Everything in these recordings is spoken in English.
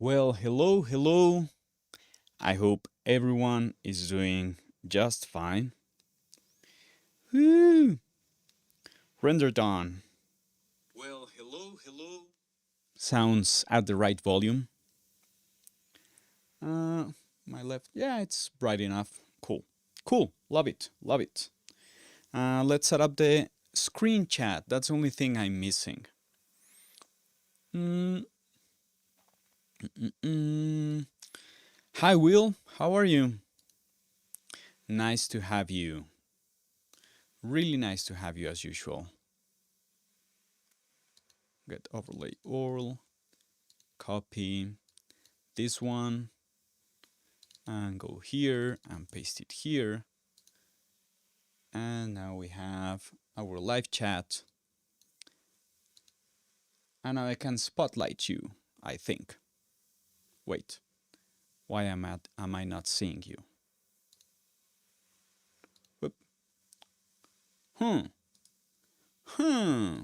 Well, hello, hello. I hope everyone is doing just fine. Woo! Render done. Well, hello, hello. Sounds at the right volume. My left, yeah, it's bright enough. Cool, cool. Love it, love it. Let's set up the screen chat. That's the only thing I'm missing. Mm, Hi, Will. How are you? Nice to have you. Really nice to have you as usual. Get overlay all, copy this one, and go here and paste it here. And now we have our live chat. And now I can spotlight you, I think. Wait, why am I not seeing you? Whoop. Hmm. Hmm.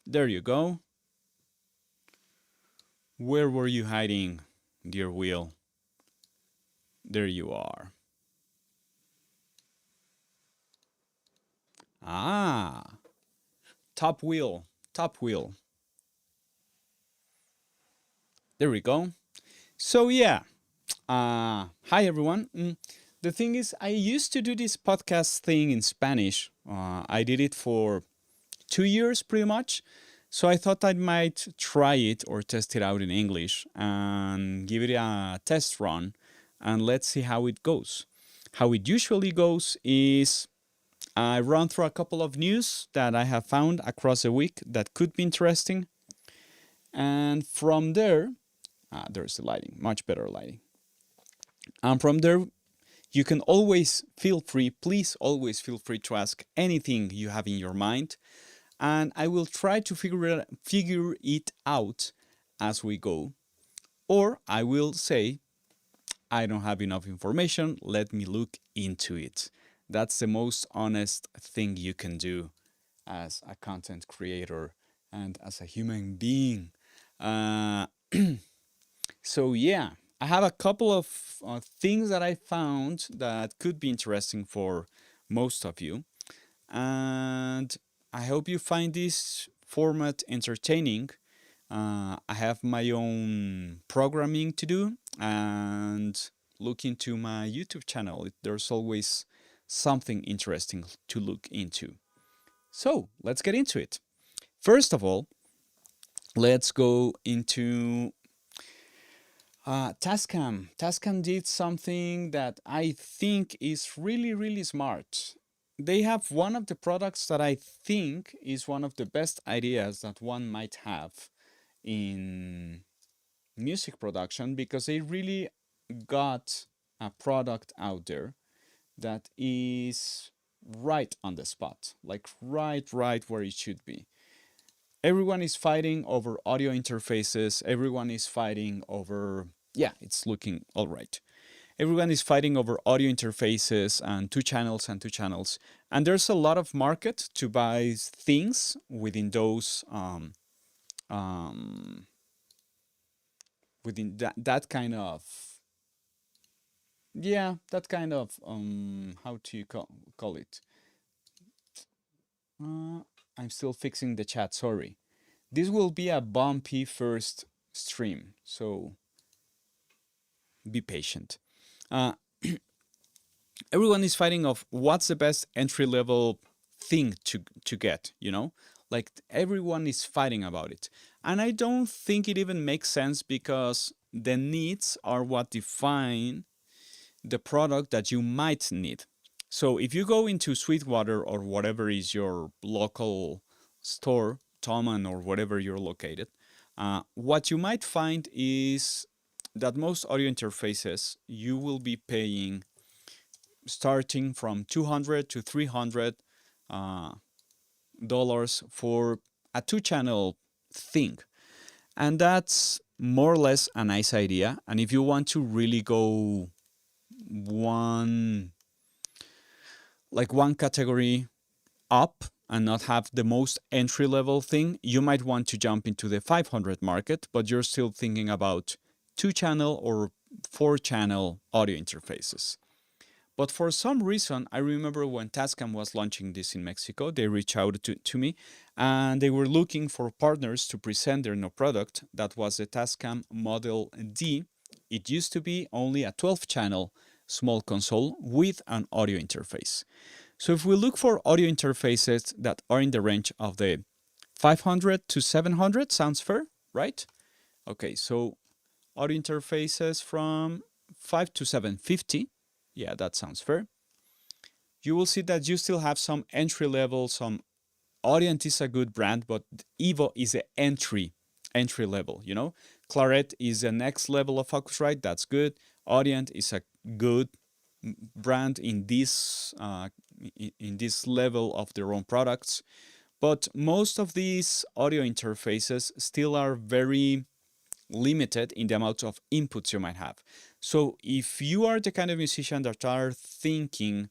There you go. Where were you hiding, dear Will? There you are. Ah, top wheel, top wheel. There we go. So yeah, hi everyone. The thing is, I used to do this podcast thing in Spanish. I did it for 2 years pretty much. So I thought I might try it or test it out in English and give it a test run and let's see how it goes. How it usually goes is I run through a couple of news that I have found across the week that could be interesting. And from there, there's the lighting, much better lighting. And from there, you can always feel free, please always feel free to ask anything you have in your mind. And I will try to figure it out as we go. Or I will say, I don't have enough information, let me look into it. That's the most honest thing you can do as a content creator and as a human being. So yeah, I have a couple of things that I found that could be interesting for most of you. And I hope you find this format entertaining. I have my own programming to do and look into my YouTube channel. There's always something interesting to look into. So let's get into it. First of all, let's go into Tascam. Tascam did something that I think is really, really smart. They have one of the products that I think is one of the best ideas that one might have in music production because they really got a product out there that is right on the spot, like right where it should be. Everyone is fighting over audio interfaces. Everyone is fighting over, yeah, it's looking all right. Everyone is fighting over audio interfaces and two channels and two channels. And there's a lot of market to buy things within those, within that kind of, yeah, that kind of, how do you call it? I'm still fixing the chat, sorry. This will be a bumpy first stream, so be patient. Uh, Everyone is fighting of what's the best entry level thing to get, you know? Like everyone is fighting about it. And I don't think it even makes sense because the needs are what define the product that you might need. So if you go into Sweetwater or whatever is your local store, Toan or whatever you're located, what you might find is that most audio interfaces you will be paying starting from $200 to $300 dollars for a two-channel thing, and that's more or less a nice idea. And if you want to really go one like one category up and not have the most entry level thing, you might want to jump into the 500 market, but you're still thinking about 2-channel or 4-channel audio interfaces. But for some reason, I remember when Tascam was launching this in Mexico, they reached out to me and they were looking for partners to present their new product. That was the Tascam Model D. It used to be only a 12-channel small console with an audio interface. So if we look for audio interfaces that are in the range of the 500 to 700, sounds fair, right? Okay, so audio interfaces from 5 to 750. Yeah, that sounds fair. You will see that you still have some entry level, some Audient is a good brand, but Evo is an entry level, you know. Claret is the next level of Focusrite, that's good. Audient is a good brand in this level of their own products. But most of these audio interfaces still are very limited in the amount of inputs you might have. So if you are the kind of musician that are thinking,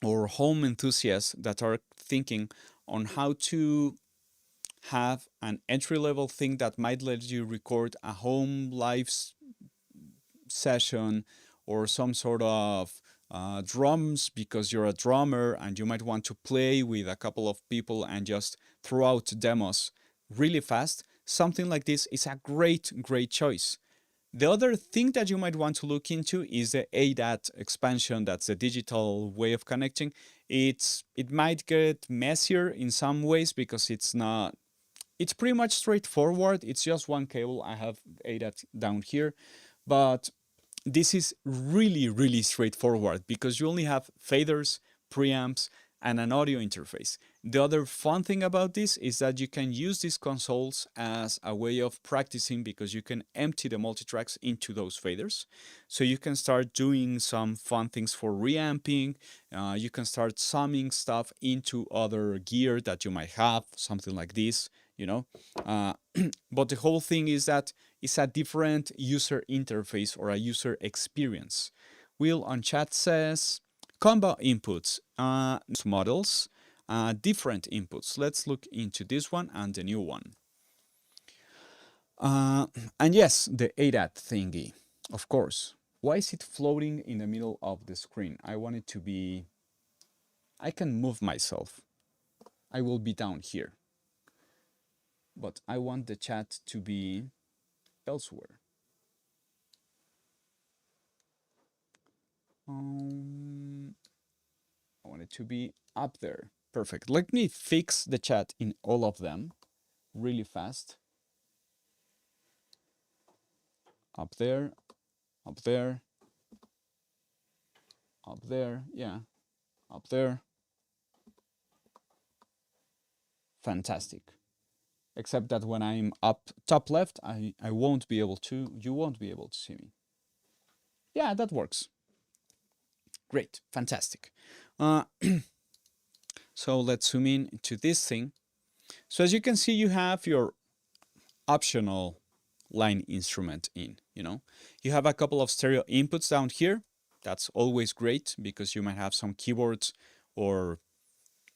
or home enthusiasts that are thinking on how to have an entry-level thing that might let you record a home live session or some sort of drums because you're a drummer and you might want to play with a couple of people and just throw out demos really fast, something like this is a great choice. The other thing that you might want to look into is the ADAT expansion. That's a digital way of connecting. It might get messier in some ways because it's pretty much straightforward. It's just one cable. I have ADAT down here, but this is really straightforward because you only have faders, preamps, and an audio interface. The other fun thing about this is that you can use these consoles as a way of practicing because you can empty the multitracks into those faders. So you can start doing some fun things for reamping. You can start summing stuff into other gear that you might have, something like this, you know. But the whole thing is that it's a different user interface or a user experience. Will on chat says, combo inputs, models, different inputs. Let's look into this one and the new one. And yes, the ADAT thingy, of course. Why is it floating in the middle of the screen? I want it to be... I can move myself. I will be down here. But I want the chat to be elsewhere. I want it to be up there. Perfect. Let me fix the chat in all of them really fast. Up there, up there, up there, yeah, up there. Fantastic. Except that when I'm up top left, I won't be able to, you won't be able to see me. Yeah, that works. Great, fantastic. So let's zoom in to this thing. So as you can see, you have your optional line instrument in, you know. You have a couple of stereo inputs down here. That's always great because you might have some keyboards or,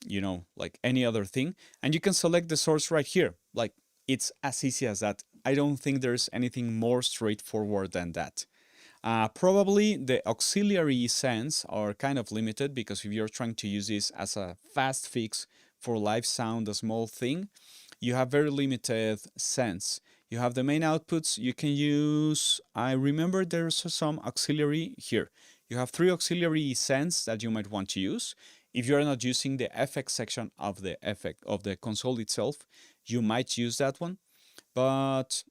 you know, like any other thing. And you can select the source right here. Like, it's as easy as that. I don't think there's anything more straightforward than that. Probably the auxiliary sends are kind of limited because if you're trying to use this as a fast fix for live sound, a small thing, you have very limited sense. You have the main outputs. You can use, I remember there's some auxiliary here. You have 3 auxiliary sends that you might want to use. If you're not using the effects section of the console itself, you might use that one. But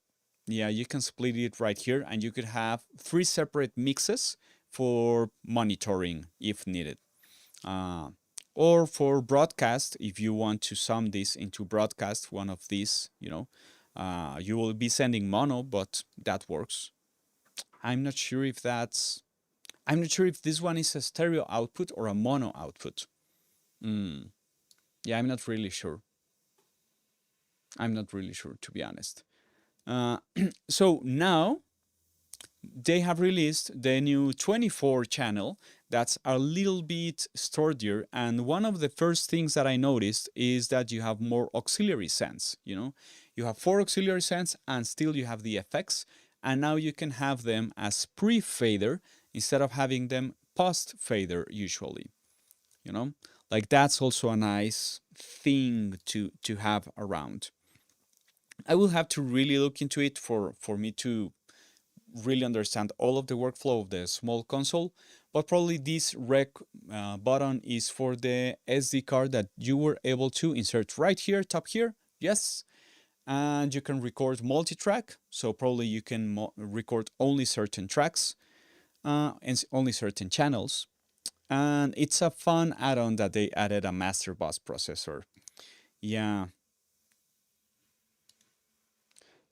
yeah, you can split it right here and you could have 3 separate mixes for monitoring if needed. Or for broadcast, if you want to sum this into broadcast, one of these, you know, you will be sending mono, but that works. I'm not sure if this one is a stereo output or a mono output. Yeah, I'm not really sure. To be honest. So now they have released the new 24 channel that's a little bit sturdier. And one of the first things that I noticed is that you have more auxiliary sends. You know, you have 4 auxiliary sends and still you have the effects. And now you can have them as pre-fader instead of having them post-fader usually. You know, like that's also a nice thing to have around. I will have to really look into it for me to really understand all of the workflow of the small console, but probably this rec button is for the SD card that you were able to insert right here, top here, yes, and you can record multi-track, so probably you can record only certain tracks and only certain channels, and it's a fun add-on that they added a master bus processor. Yeah.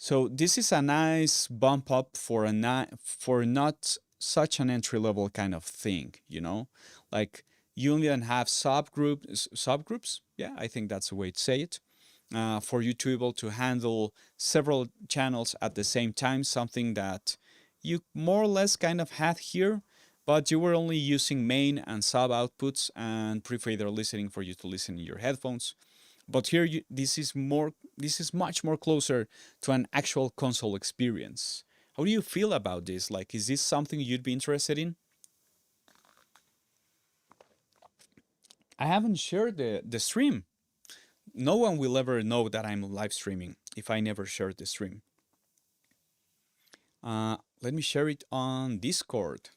So this is a nice bump up for for not such an entry level kind of thing, you know, like you even have subgroups. Yeah, I think that's the way to say it. For you to be able to handle several channels at the same time, something that you more or less kind of had here, but you were only using main and sub outputs and pre-fader listening for you to listen in your headphones. But here, this is much more closer to an actual console experience. How do you feel about this? Like, is this something you'd be interested in? I haven't shared the stream. No one will ever know that I'm live streaming if I never share the stream. Let me share it on Discord.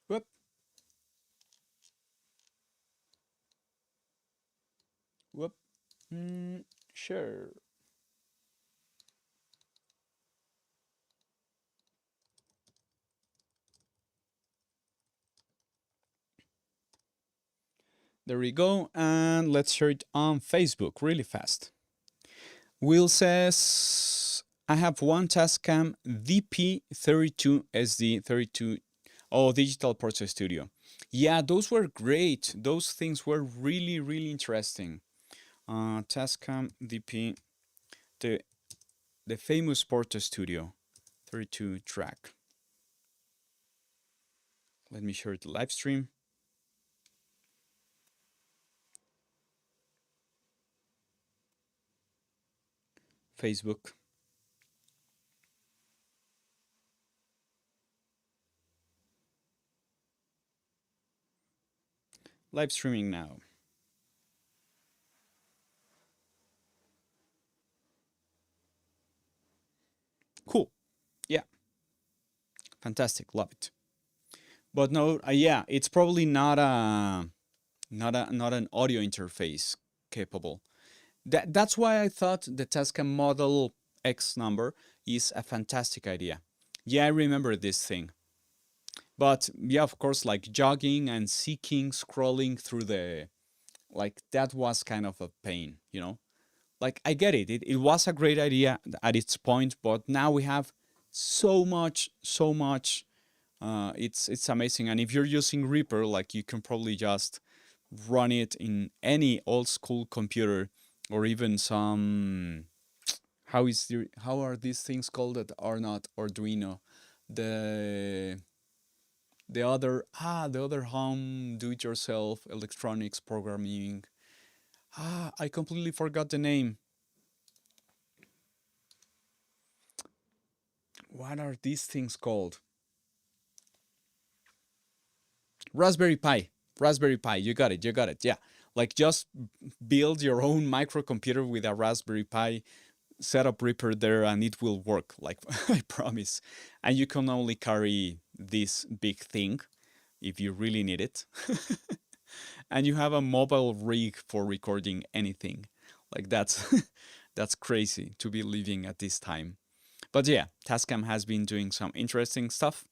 Whoop. Whoop. Share. There we go. And let's share it on Facebook really fast. Will says, I have one Tascam DP32SD32. Oh, Digital Process Studio. Yeah, those were great. Those things were really, really interesting. Tascam DP, the famous Porta Studio, 32 track. Let me share the live stream. Facebook. Live streaming now. Cool. Yeah. Fantastic. Love it. But no, yeah, it's probably not an audio interface capable. That's why I thought the Tascam Model X number is a fantastic idea. Yeah, I remember this thing. But yeah, of course, like jogging and seeking, scrolling through like that was kind of a pain, you know? Like I get it. It was a great idea at its point, but now we have so much. It's amazing. And if you're using Reaper, like you can probably just run it in any old school computer or even some how are these things called that are not Arduino? The the other home do-it-yourself electronics programming. I completely forgot the name. What are these things called? Raspberry Pi. Raspberry Pi. You got it. You got it. Yeah. Like just build your own microcomputer with a Raspberry Pi, set up Reaper there, and it will work. Like I promise. And you can only carry this big thing if you really need it. And you have a mobile rig for recording anything. Like that's that's crazy to be living at this time. But yeah, Tascam has been doing some interesting stuff.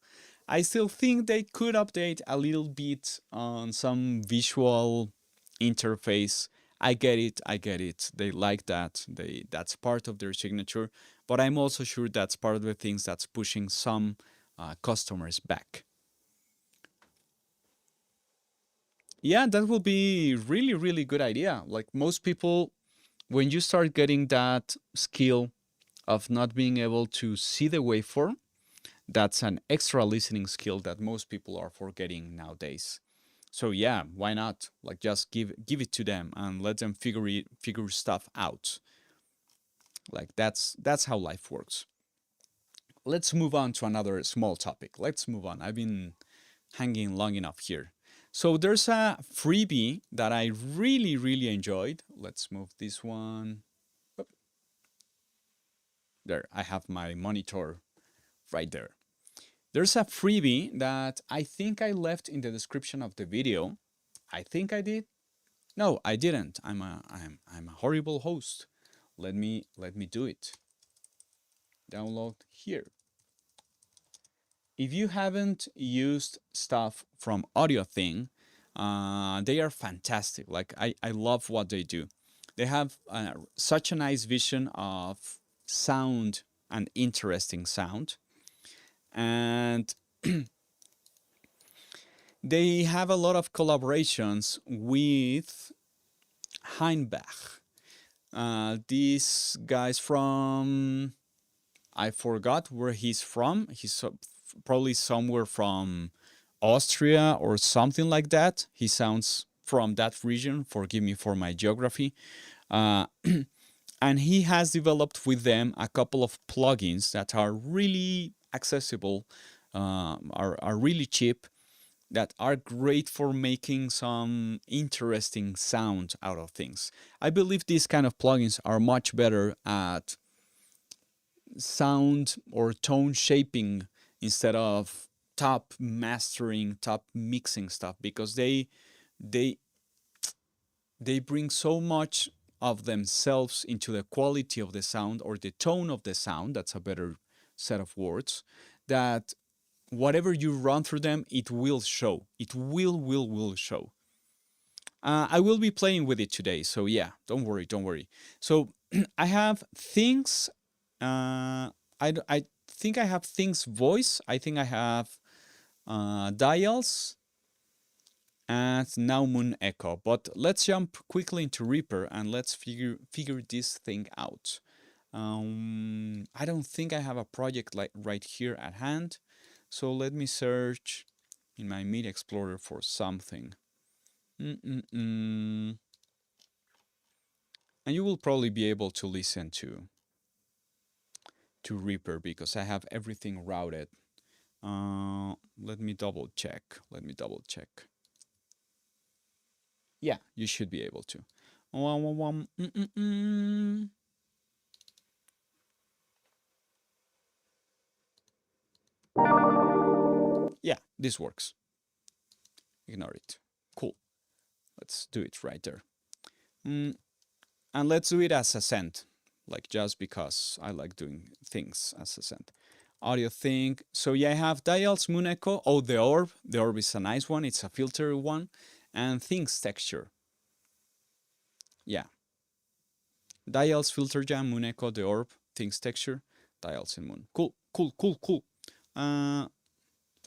I still think they could update a little bit on some visual interface. I get it, I get it. They like that. That's part of their signature. But I'm also sure that's part of the things that's pushing some customers back. Yeah, that will be really, really good idea. Like most people, when you start getting that skill of not being able to see the waveform, that's an extra listening skill that most people are forgetting nowadays. So yeah, why not? Like just give it to them and let them figure stuff out. Like that's how life works. Let's move on to another small topic. Let's move on. I've been hanging long enough here. So there's a freebie that I really enjoyed. Let's move this one. There, I have my monitor right there. There's a freebie that I think I left in the description of the video. I think I did. No, I didn't. I'm a horrible host. Let me do it. Download here. If you haven't used stuff from Audio Thing, they are fantastic. Like I love what they do. They have such a nice vision of sound and interesting sound, and they have a lot of collaborations with Hainbach. These guys from, I forgot where he's from. He's probably somewhere from Austria or something like that. He sounds from that region. Forgive me for my geography. And he has developed with them a couple of plugins that are really accessible, are really cheap, that are great for making some interesting sound out of things. I believe these kind of plugins are much better at sound or tone shaping instead of top mastering, top mixing stuff, because they bring so much of themselves into the quality of the sound or the tone of the sound. That's a better set of words, that whatever you run through them, it will show. It will show. I will be playing with it today, so yeah, don't worry. So I have things. I think I have things voice. I think I have dials and now Moon Echo. But let's jump quickly into Reaper and let's figure this thing out. I don't think I have a project like right here at hand. So let me search in my MIDI Explorer for something. And you will probably be able to listen to Reaper because I have everything routed. Let me double check. Yeah, you should be able to. Yeah, this works. Ignore it. Cool. Let's do it right there. And let's do it as Ascent, like just because I like doing things as Ascent. Audio thing. So yeah, I have dials, Moon Echo. Oh, the orb. The orb is a nice one. It's a filter one. And things texture. Yeah. Dials, filter jam, Moon Echo, the orb, things texture, dials and moon. Cool.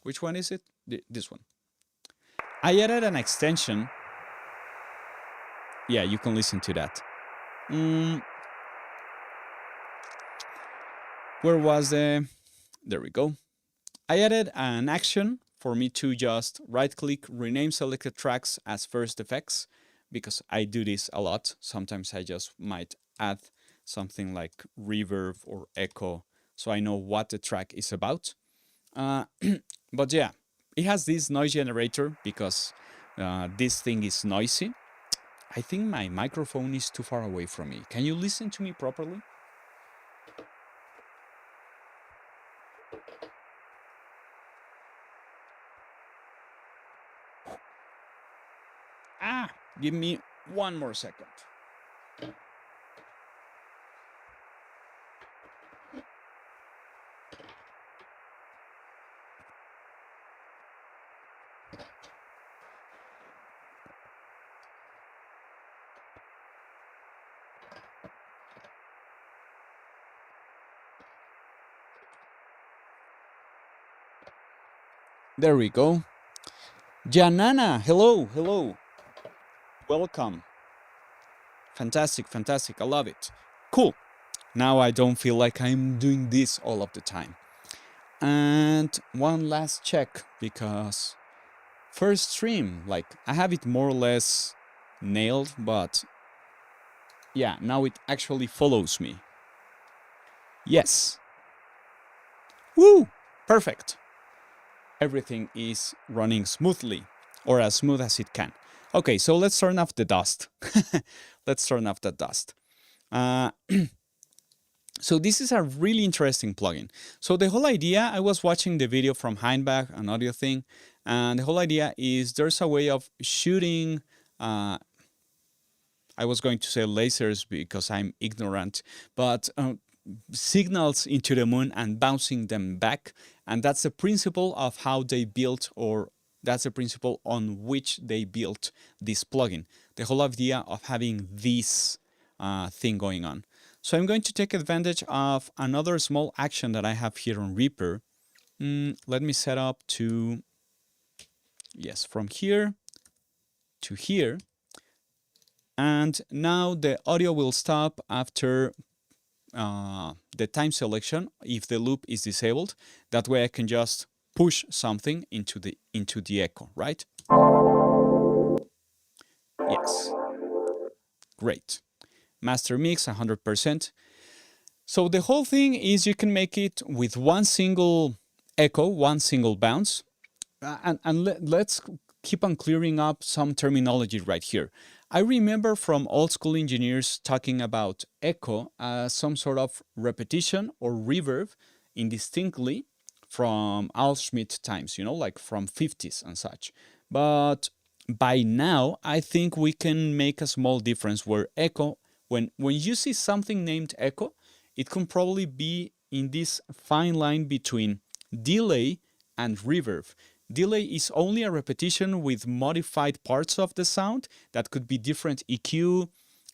Which one is it? This one. I added an extension. Yeah, you can listen to that. Where was the... There we go. I added an action for me to just right-click, rename selected tracks as first effects, because I do this a lot. Sometimes I just might add something like reverb or echo so I know what the track is about. But yeah, it has this noise generator because this thing is noisy. I think my microphone is too far away from me. Can you listen to me properly? Give me one more second. There we go. Janana, hello. Welcome. Fantastic. I love it. Cool. Now I don't feel like I'm doing this all of the time. And one last check, because first stream, like I have it more or less nailed, but yeah, now it actually follows me. Yes. Woo! Perfect. Everything is running smoothly, or as smooth as it can. Okay, so let's turn off the dust. Let's turn off the dust. So this is a really interesting plugin. So the whole idea, I was watching the video from Hainbach, an audio thing, and the whole idea is there's a way of shooting, I was going to say lasers because I'm ignorant, but signals into the moon and bouncing them back. And that's the principle of how they built, or that's the principle on which they built this plugin. The whole idea of having this thing going on. So I'm going to take advantage of another small action that I have here on Reaper. Let me set up to, yes, from here to here. And now the audio will stop after the time selection if the loop is disabled. That way I can just push something into the echo, right? Yes. Great. Master mix 100%. So the whole thing is you can make it with one single echo, one single bounce. Let's keep on clearing up some terminology right here. I remember from old school engineers talking about echo as some sort of repetition or reverb indistinctly from Al Schmidt times, you know, like from 50s and such. But by now, I think we can make a small difference where echo, when you see something named echo, it can probably be in this fine line between delay and reverb. Delay is only a repetition with modified parts of the sound. That could be different EQ,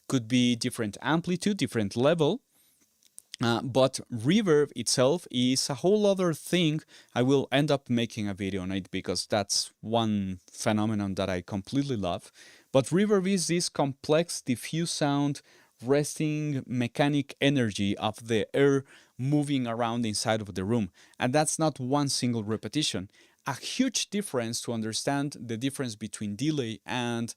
could be different amplitude, different level. But reverb itself is a whole other thing. I will end up making a video on it because that's one phenomenon that I completely love. But reverb is this complex, diffuse sound, resting mechanic energy of the air moving around inside of the room. And that's not one single repetition. A huge difference to understand the difference between delay and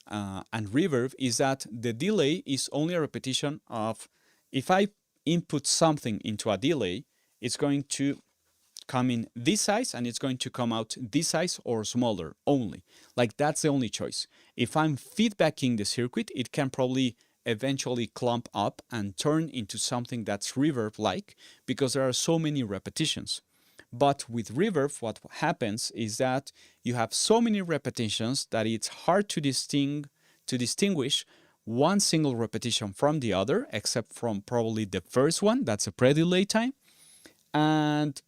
reverb is that the delay is only a repetition of, if I input something into a delay, it's going to come in this size and it's going to come out this size or smaller only. Like that's the only choice. If I'm feedbacking the circuit, it can probably eventually clump up and turn into something that's reverb-like because there are so many repetitions. But with reverb, what happens is that you have so many repetitions that it's hard to distinguish one single repetition from the other, except from probably the first one, that's a pre-delay time. And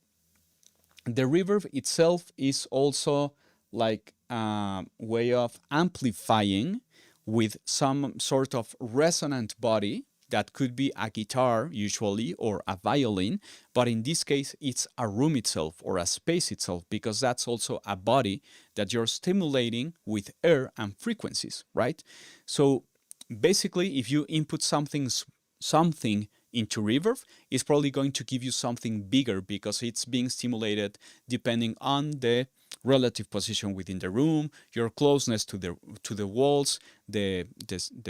the reverb itself is also like a way of amplifying with some sort of resonant body. That could be a guitar usually or a violin, but in this case it's a room itself or a space itself, because that's also a body that you're stimulating with air and frequencies, right? So basically if you input something into reverb, it's probably going to give you something bigger because it's being stimulated depending on the relative position within the room, your closeness to the walls, the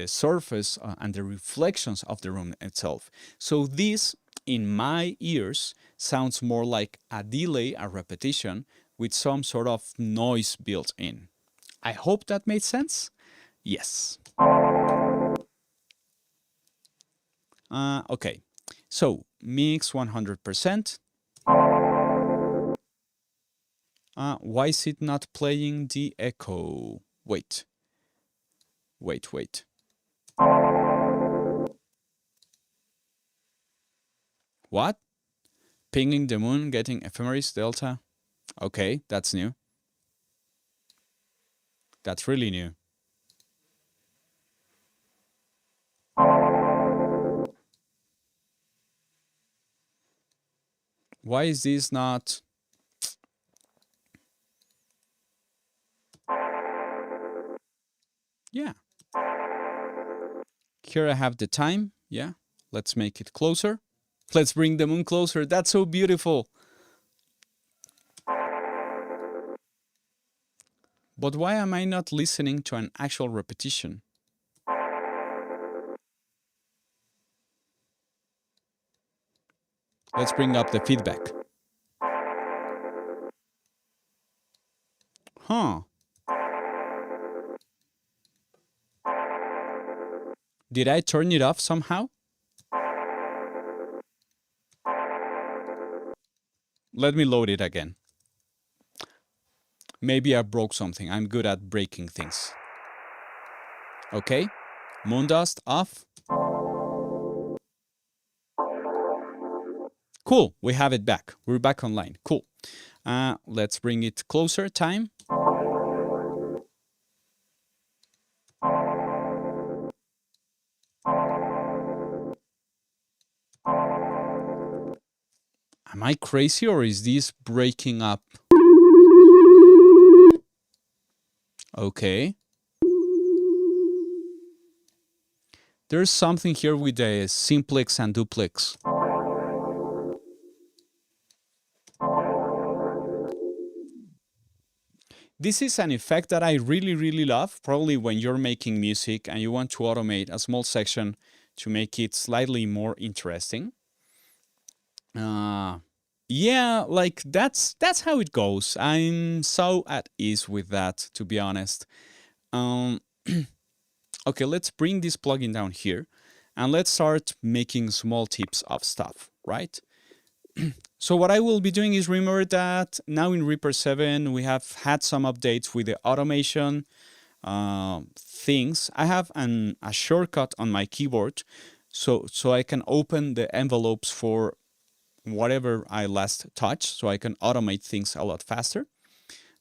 surface and the reflections of the room itself. So this, in my ears, sounds more like a delay, a repetition, with some sort of noise built in. I hope that made sense. Yes. Okay, so mix 100%. Why is it not playing the echo? Wait. What? Pinging the moon, getting ephemeris delta? Okay, that's new. That's really new. Why is this not... Yeah. Here I have the time. Yeah. Let's make it closer. Let's bring the moon closer. That's so beautiful. But why am I not listening to an actual repetition? Let's bring up the feedback. Huh. Did I turn it off somehow? Let me load it again. Maybe I broke something. I'm good at breaking things. Okay. Moondust off. Cool. We have it back. We're back online. Cool. Let's bring it closer. Time. Am I crazy or is this breaking up? Okay. There's something here with the simplex and duplex. This is an effect that I really love, probably when you're making music and you want to automate a small section to make it slightly more interesting. Yeah, like that's how it goes. I'm so at ease with that, to be honest. Okay, let's bring this plugin down here and let's start making small tips of stuff, right? So what I will be doing is, remember that now in Reaper 7 we have had some updates with the automation things. I have a shortcut on my keyboard so I can open the envelopes for whatever I last touched, so I can automate things a lot faster.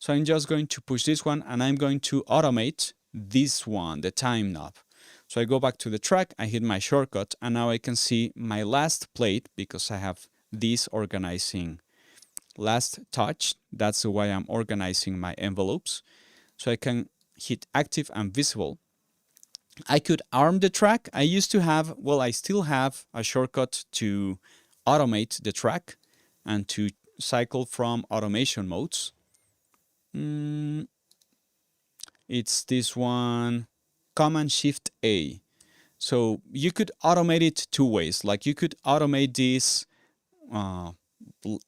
So I'm just going to push this one and I'm going to automate this one, the time knob. So I go back to the track, I hit my shortcut, and now I can see my last plate because I have this organizing last touch. That's the way I'm organizing my envelopes. So I can hit active and visible. I could arm the track. I used to have, well, I still have a shortcut to automate the track and to cycle from automation modes. It's this one, Command Shift A. So you could automate it two ways. Like you could automate this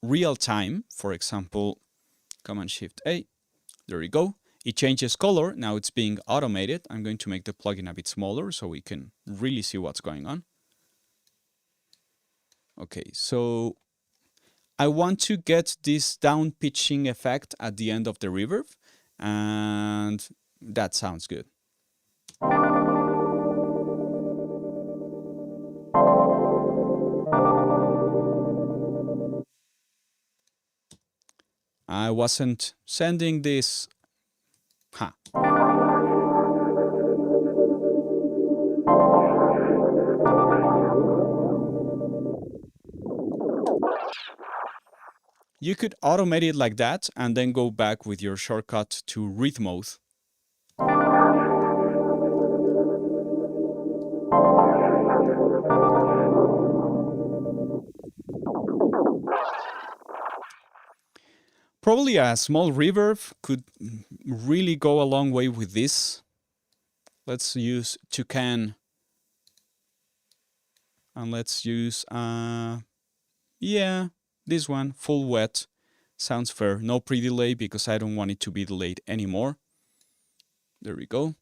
real time, for example, Command Shift A. There we go. It changes color. Now it's being automated. I'm going to make the plugin a bit smaller so we can really see what's going on. Okay, so I want to get this down pitching effect at the end of the reverb, and that sounds good. I wasn't sending this. Huh. You could automate it like that and then go back with your shortcut to read mode. Probably a small reverb could really go a long way with this. Let's use Toan. And let's use, yeah, this one, full wet. Sounds fair. No pre-delay because I don't want it to be delayed anymore. There we go.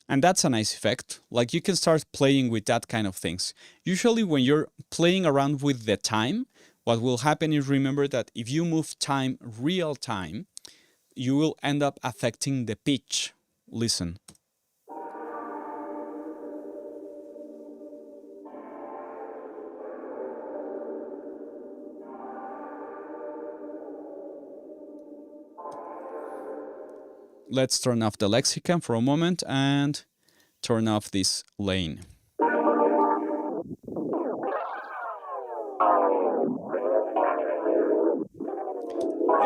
And that's a nice effect. Like you can start playing with that kind of things. Usually when you're playing around with the time, what will happen is, remember that if you move time real time, you will end up affecting the pitch. Listen. Let's turn off the lexicon for a moment and turn off this lane.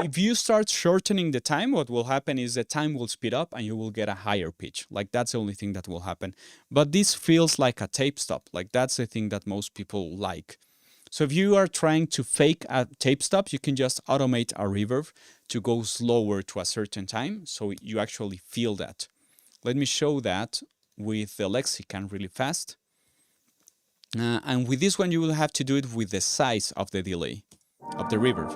if you start shortening the time, what will happen is the time will speed up and you will get a higher pitch. Like that's the only thing that will happen. But this feels like a tape stop. Like that's the thing that most people like. So if you are trying to fake a tape stop, you can just automate a reverb to go slower to a certain time, so you actually feel that. Let me show that with the lexicon really fast. And with this one, you will have to do it with the size of the delay, of the reverb.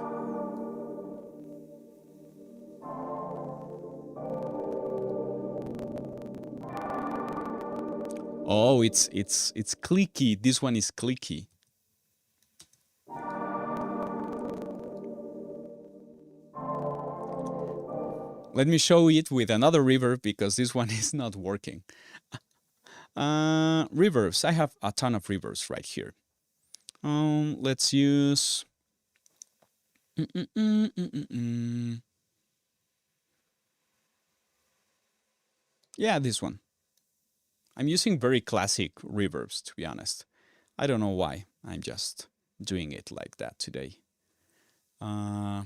Oh, it's clicky. This one is clicky. Let me show it with another reverb because this one is not working. Reverbs. I have a ton of reverbs right here. Let's use... Yeah, this one. I'm using very classic reverbs, to be honest. I don't know why. I'm just doing it like that today. There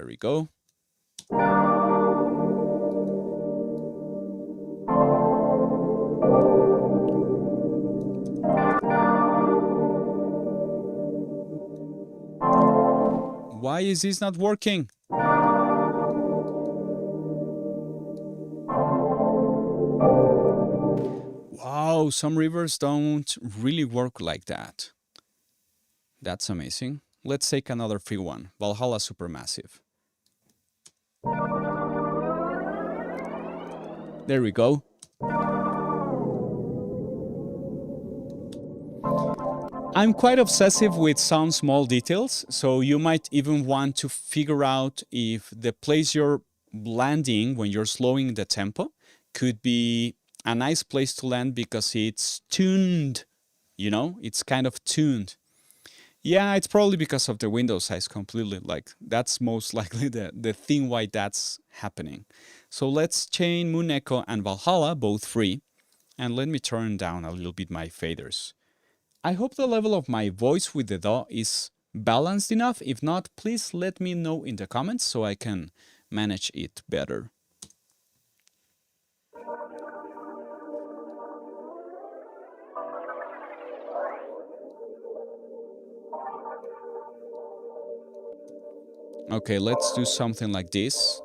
we go. Why is this not working? Wow, some reverbs don't really work like that. That's amazing. Let's take another free one, Valhalla Supermassive. There we go. I'm quite obsessive with some small details, so you might even want to figure out if the place you're landing when you're slowing the tempo could be a nice place to land because it's tuned, you know, it's kind of tuned. Yeah, it's probably because of the window size completely, like that's most likely the thing why that's happening. So let's chain Moon Echo and Valhalla, both free, and let me turn down a little bit my faders. I hope the level of my voice with the DAW is balanced enough. If not, please let me know in the comments so I can manage it better. Okay, let's do something like this.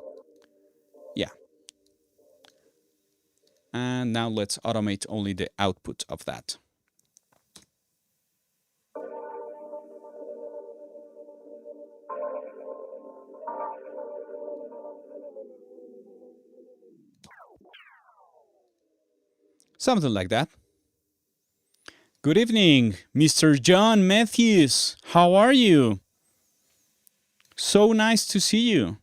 Yeah. And now let's automate only the output of that. Something like that. Good evening, Mr. John Matthews. How are you? So nice to see you.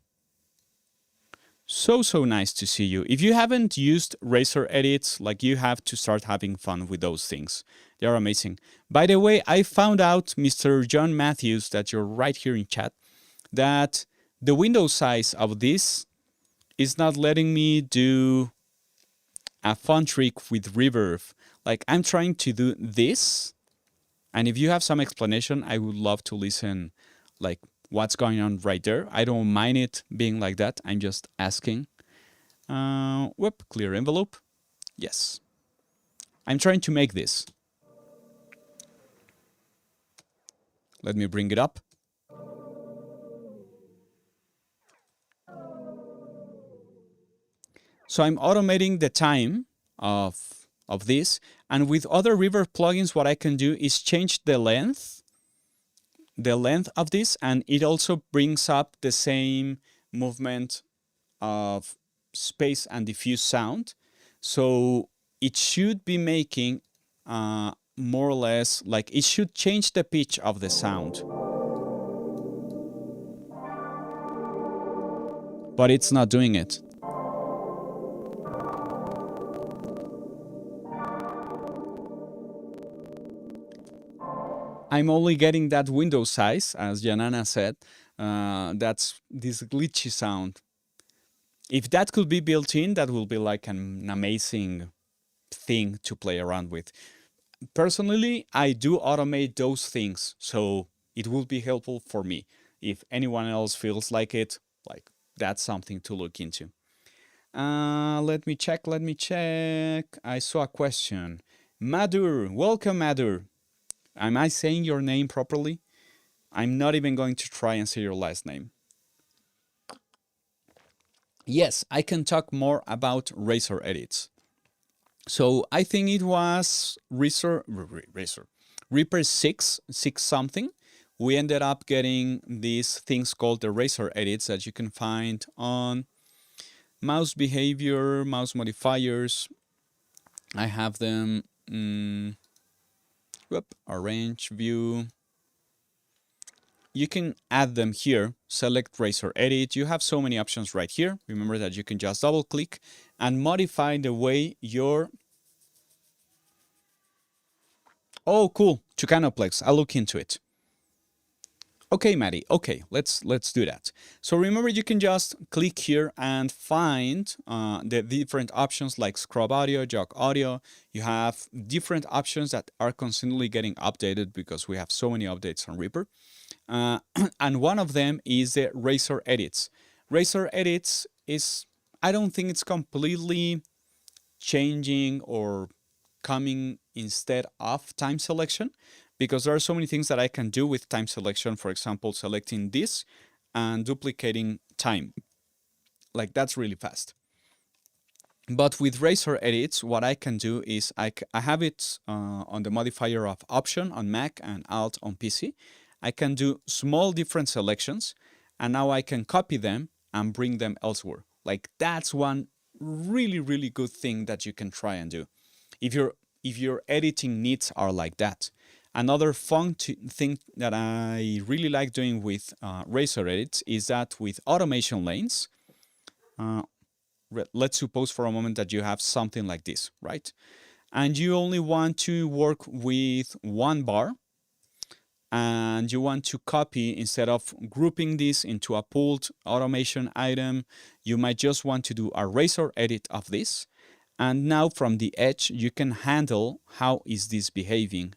So nice to see you. If you haven't used Razer edits, like you have to start having fun with those things. They are amazing. By the way, I found out, Mr. John Matthews, that you're right here in chat, that the window size of this is not letting me do a fun trick with reverb. Like I'm trying to do this, and if you have some explanation, I would love to listen, like what's going on right there. I don't mind it being like that. I'm just asking. Whoop, clear envelope. Yes. I'm trying to make this. Let me bring it up. So I'm automating the time of this. And with other reverb plugins, what I can do is change the length of this, and it also brings up the same movement of space and diffuse sound. So it should be making more or less, like it should change the pitch of the sound. But it's not doing it. I'm only getting that window size, as Janana said. That's this glitchy sound. If that could be built in, that will be like an amazing thing to play around with. Personally, I do automate those things, so it will be helpful for me. If anyone else feels like it, Like that's something to look into. Let me check. I saw a question. Madur, welcome Madur. Am I saying your name properly? I'm not even going to try and say your last name. Yes, I can talk more about Razer edits. So I think it was Reaper 6 something. We ended up getting these things called the Razer edits that you can find on mouse behavior, mouse modifiers. I have them, arrange, view. You can add them here, select Razer edit. You have so many options right here. Remember that you can just double click and modify the way your... Oh, cool, Tucanoplex, I'll look into it. Okay, Maddie, okay, let's do that. So remember, you can just click here and find the different options like scrub audio, jog audio. You have different options that are constantly getting updated because we have so many updates on Reaper. And one of them is the Razer edits. Razer edits is, I don't think it's completely changing or coming instead of time selection, because there are so many things that I can do with time selection. For example, selecting this and duplicating time. Like that's really fast. But with Razer edits, what I can do is I have it on the modifier of Option on Mac and Alt on PC. I can do small different selections, and now I can copy them and bring them elsewhere. Like that's one really good thing that you can try and do if your editing needs are like that. Another fun thing that I really like doing with Razer edits is that with automation lanes, let's suppose for a moment that you have something like this, right? And you only want to work with one bar, and you want to copy, instead of grouping this into a pooled automation item, you might just want to do a Razer edit of this. And now from the edge, you can handle how is this behaving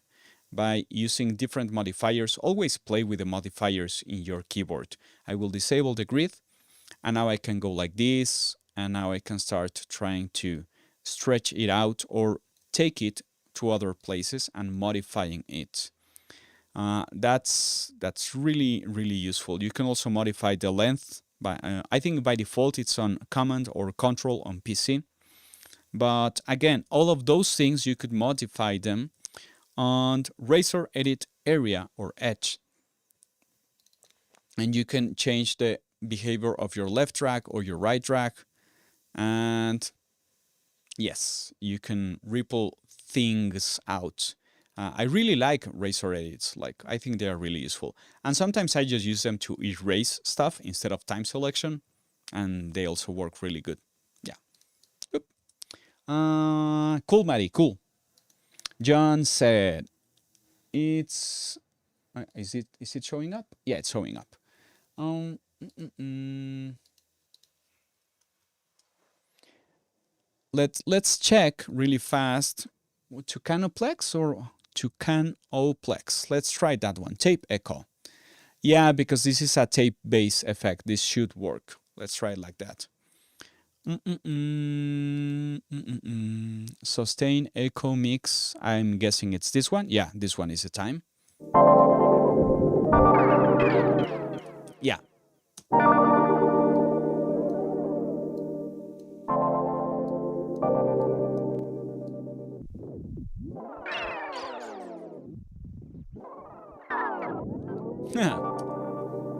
by using different modifiers. Always play with the modifiers in your keyboard. I will disable the grid, and now I can go like this, and now I can start trying to stretch it out or take it to other places and modifying it. That's really useful. You can also modify the length by I think by default it's on Command or Control on PC. But again, all of those things you could modify them on Razer edit area or edge, and you can change the behavior of your left track or your right track, and yes, you can ripple things out. I really like Razer edits. Like I think they are really useful, and sometimes I just use them to erase stuff instead of time selection, and they also work really good. Yeah. Oop. Cool, Maddie. Cool. John said, "It's is it showing up? Yeah, it's showing up. Let's check really fast. Tucanoplex or Tucanoplex? Let's try that one. Tape echo. Yeah, because this is a tape base effect. This should work. Let's try it like that. Sustain echo mix. I'm guessing it's this one. Yeah, this one is the time. Yeah.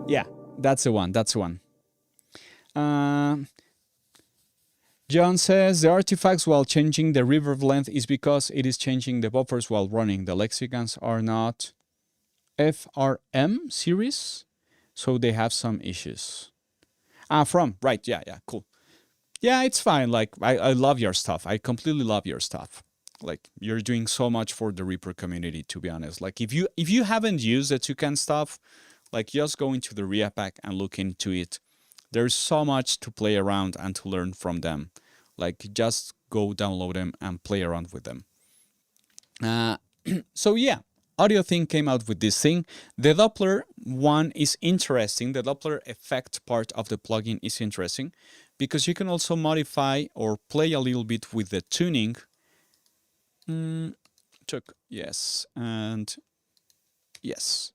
Yeah, that's the one. That's the one. John says the artifacts while changing the reverb length is because it is changing the buffers while running. The lexicons are not FRM series, so they have some issues. Right. Yeah, cool. Yeah, it's fine. Like, I love your stuff. I completely love your stuff. Like, you're doing so much for the Reaper community, to be honest. Like, if you haven't used the Toucan stuff, like, just go into the RIA pack and look into it. There's so much to play around and to learn from them. Like, just go download them and play around with them. So yeah, Audio Thing came out with this thing. The Doppler one is interesting. The Doppler effect part of the plugin is interesting because you can also modify or play a little bit with the tuning. Yes, and yes.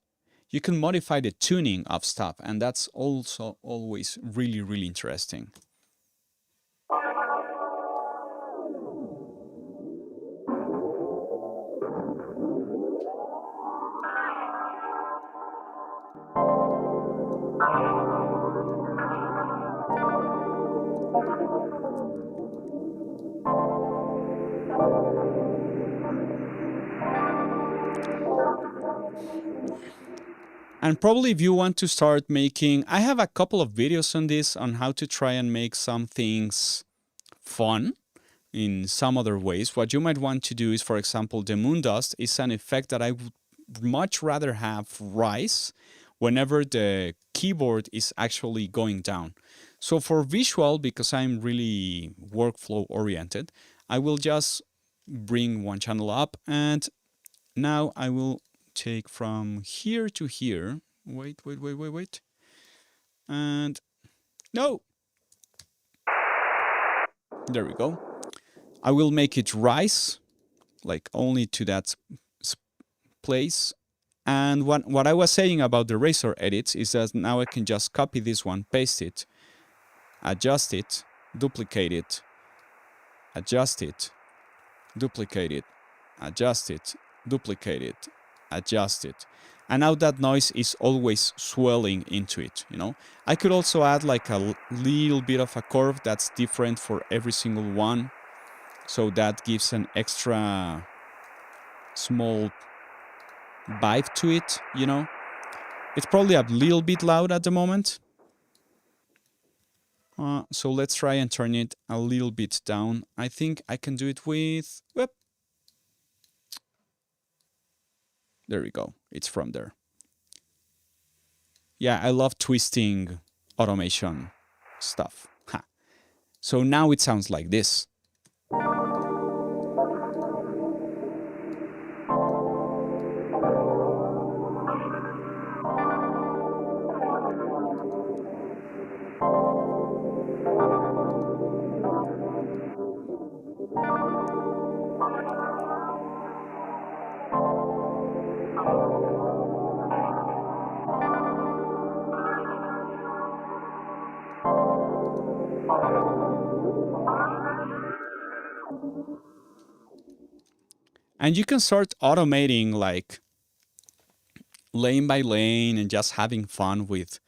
You can modify the tuning of stuff, and that's also always really, really interesting. And probably if you want to start making, I have a couple of videos on this, on how to try and make some things fun in some other ways. What you might want to do is, for example, the moon dust is an effect that I would much rather have rise whenever the keyboard is actually going down. So for visual, because I'm really workflow oriented, I will just bring one channel up, and now I will take from here to here. Wait. And no. There we go. I will make it rise, like only to that place. And what I was saying about the razor edits is that now I can just copy this one, paste it, adjust it, duplicate it, adjust it, duplicate it, adjust it, duplicate it, adjust it. And now that noise is always swelling into it, you know. I could also add like a little bit of a curve that's different for every single one. So that gives an extra small vibe to it, you know. It's probably a little bit loud at the moment. So let's try and turn it a little bit down. I think I can do it with... Whoop. There we go. It's from there. Yeah, I love twisting automation stuff. Ha. So now it sounds like this. And you can start automating like lane by lane and just having fun with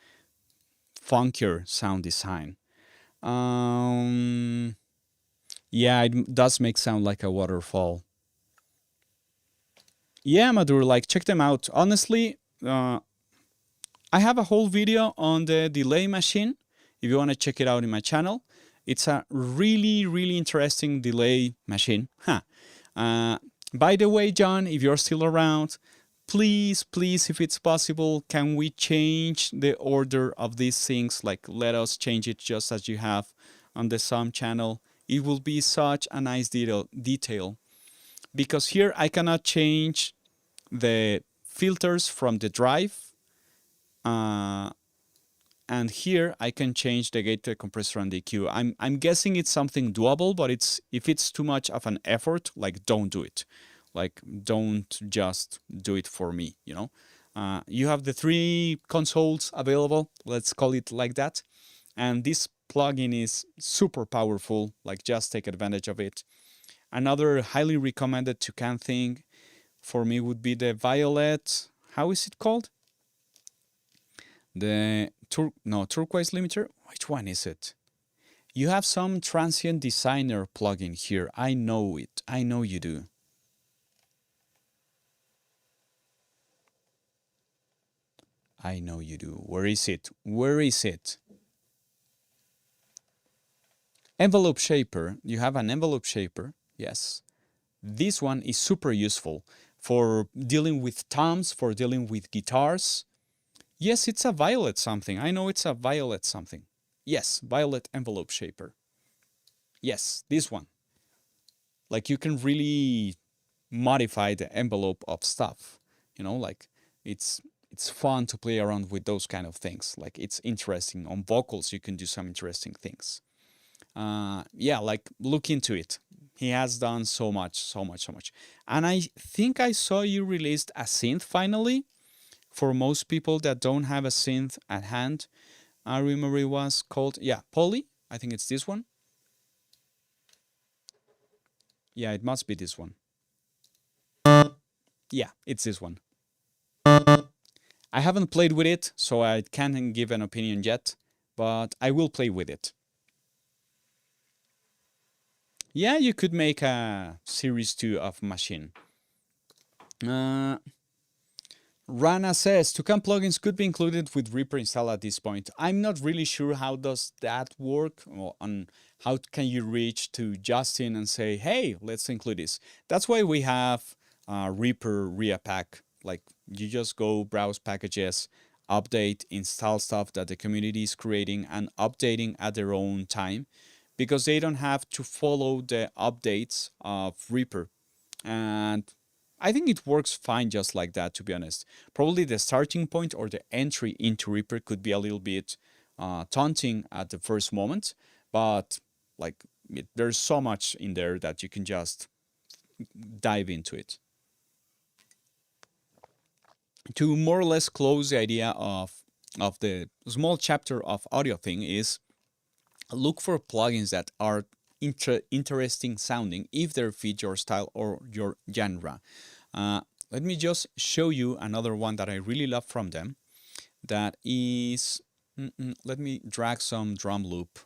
funkier sound design. Yeah, it does make sound like a waterfall. Yeah, Madur, like check them out. Honestly, I have a whole video on the delay machine. If you want to check it out in my channel, it's a really, really interesting delay machine. Huh. By the way, John, if you're still around, please, if it's possible, can we change the order of these things? Like, let us change it just as you have on the Sum channel. It will be such a nice detail. Because here I cannot change the filters from the drive. And here I can change the gate, the compressor, and the EQ. I'm guessing it's something doable, but if it's too much of an effort, like don't do it. Like don't just do it for me, you know. You have the 3 consoles available, let's call it like that. And this plugin is super powerful, like just take advantage of it. Another highly recommended Toan thing for me would be the Violet, how is it called? The turquoise limiter. Which one is it? You have some transient designer plugin here. I know it. I know you do. I know you do. Where is it? Where is it? Envelope shaper. You have an envelope shaper. Yes. This one is super useful for dealing with toms, for dealing with guitars. Yes, it's a Violet something. I know it's a Violet something. Yes, Violet envelope shaper. Yes, this one. Like you can really modify the envelope of stuff. You know, like it's fun to play around with those kind of things. Like it's interesting. On vocals, you can do some interesting things. Yeah, like look into it. He has done so much, so much, so much. And I think I saw you released a synth finally. For most people that don't have a synth at hand, I remember it was called, yeah, Poly. I think it's this one. Yeah, it must be this one. Yeah, it's this one. I haven't played with it, so I can't give an opinion yet, but I will play with it. Yeah, you could make a series 2 of machine. Rana says, Toan plugins could be included with Reaper installed at this point. I'm not really sure how does that work, or on how can you reach to Justin and say, hey, let's include this. That's why we have Reaper RiaPack. Like you just go browse packages, update, install stuff that the community is creating and updating at their own time, because they don't have to follow the updates of Reaper. And I think it works fine just like that, to be honest. Probably the starting point or the entry into Reaper could be a little bit taunting at the first moment, but like there's so much in there that you can just dive into it. To more or less close the idea of the small chapter of audio thing is look for plugins that are interesting sounding if they fit your style or your genre. Let me just show you another one that I really love from them. That is, let me drag some drum loop.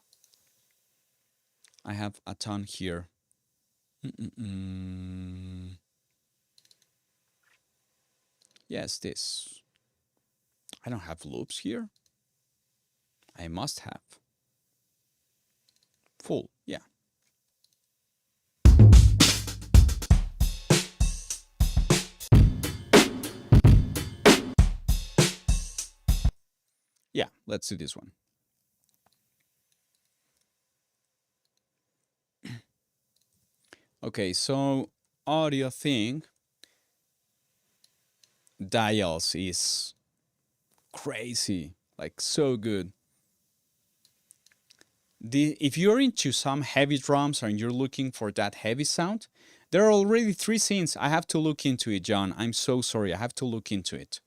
I have a ton here. Yes, this. I don't have loops here. I must have. Full, yeah. Yeah, let's do this one. Okay, so audio thing. Dials is crazy, like so good. If you're into some heavy drums and you're looking for that heavy sound, there are already 3 scenes. I have to look into it, John. I'm so sorry. I have to look into it.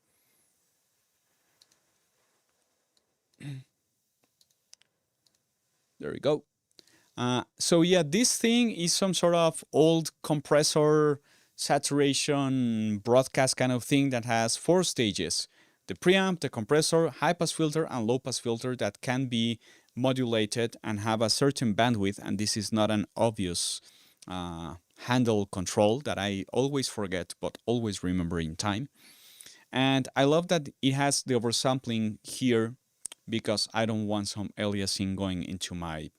There we go. So yeah, this thing is some sort of old compressor saturation broadcast kind of thing that has 4 stages. The preamp, the compressor, high pass filter, and low pass filter that can be modulated and have a certain bandwidth. And this is not an obvious handle control that I always forget, but always remember in time. And I love that it has the oversampling here because I don't want some aliasing going into my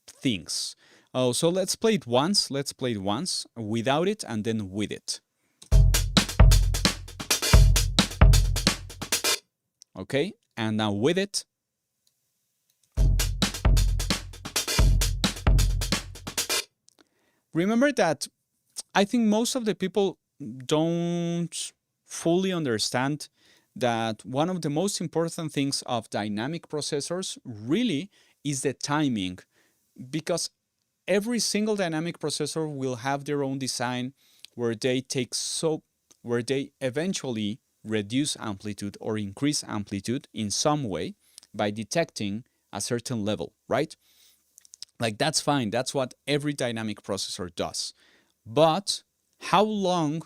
things. Oh, so let's play it once. Let's play it once without it and then with it. Okay, and now with it. Remember that I think most of the people don't fully understand that one of the most important things of dynamic processors really is the timing, because every single dynamic processor will have their own design where they eventually reduce amplitude or increase amplitude in some way by detecting a certain level, right? Like that's fine. That's what every dynamic processor does. But how long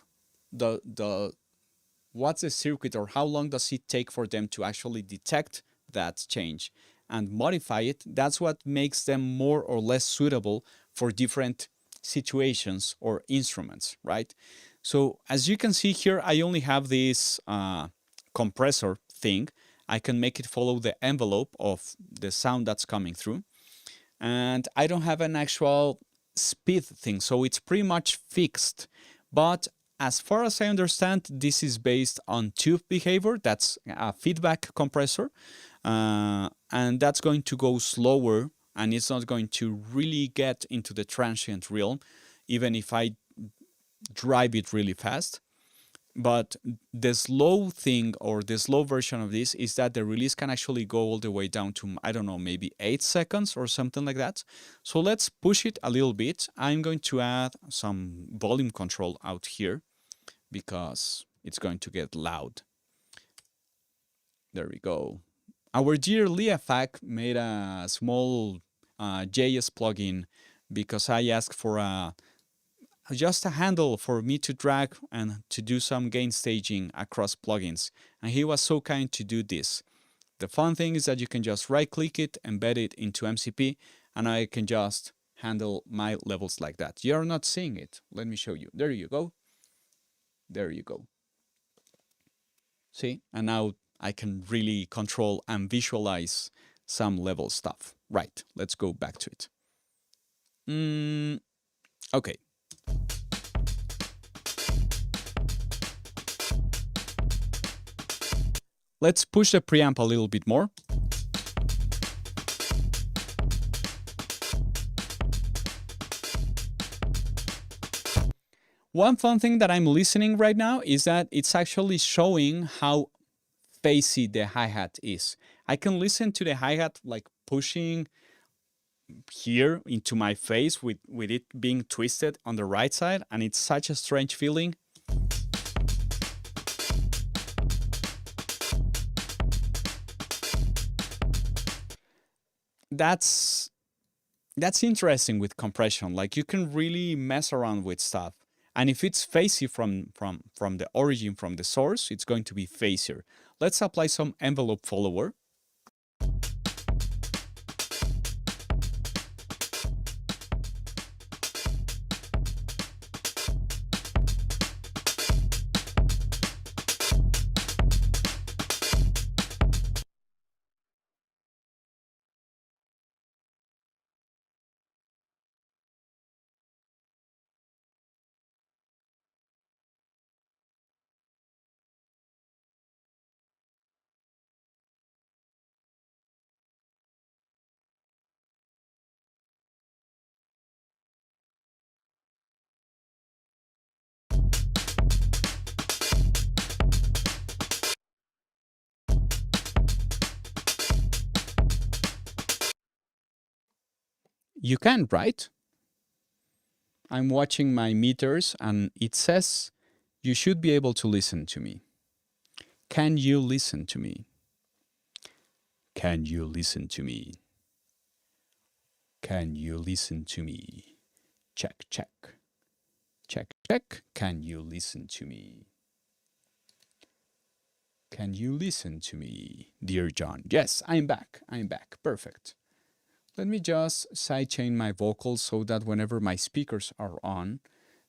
what's the circuit, or how long does it take for them to actually detect that change and modify it? That's what makes them more or less suitable for different situations or instruments, right? So as you can see here, I only have this compressor thing. I can make it follow the envelope of the sound that's coming through. And I don't have an actual speed thing, so it's pretty much fixed. But as far as I understand, this is based on tube behavior. That's a feedback compressor. And that's going to go slower, and it's not going to really get into the transient realm, even if I drive it really fast. But the slow thing, or the slow version of this, is that the release can actually go all the way down to, I don't know, maybe 8 seconds or something like that. So let's push it a little bit. I'm going to add some volume control out here because it's going to get loud. There we go. Our dear Liafak made a small JS plugin because I asked for just a handle for me to drag and to do some gain staging across plugins. And he was so kind to do this. The fun thing is that you can just right click it, embed it into MCP, and I can just handle my levels like that. You're not seeing it. Let me show you. There you go. There you go. See? And now I can really control and visualize some level stuff. Right, let's go back to it. Okay. Let's push the preamp a little bit more. One fun thing that I'm listening right now is that it's actually showing how phasey the hi-hat is. I can listen to the hi-hat like pushing here into my face with it being twisted on the right side, and it's such a strange feeling. That's interesting with compression. Like, you can really mess around with stuff. And if it's phasey from the origin, from the source, it's going to be phaser. Let's apply some envelope follower. You can, right? I'm watching my meters and it says you should be able to listen to me. Can you listen to me? Can you listen to me? Can you listen to me? Check, check. Check, check. Can you listen to me? Can you listen to me, dear John? Yes, I'm back. I'm back. Perfect. Let me just sidechain my vocals so that whenever my speakers are on,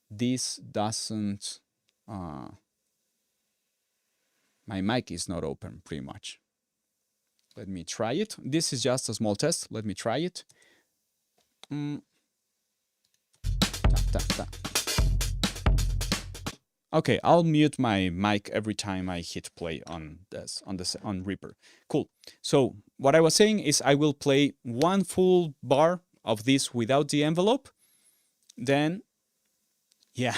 this doesn't, my mic is not open pretty much. Let me try it. This is just a small test. Let me try it. Tap, tap, tap. Okay, I'll mute my mic every time I hit play on Reaper. Cool. So what I was saying is I will play one full bar of this without the envelope. Then, yeah,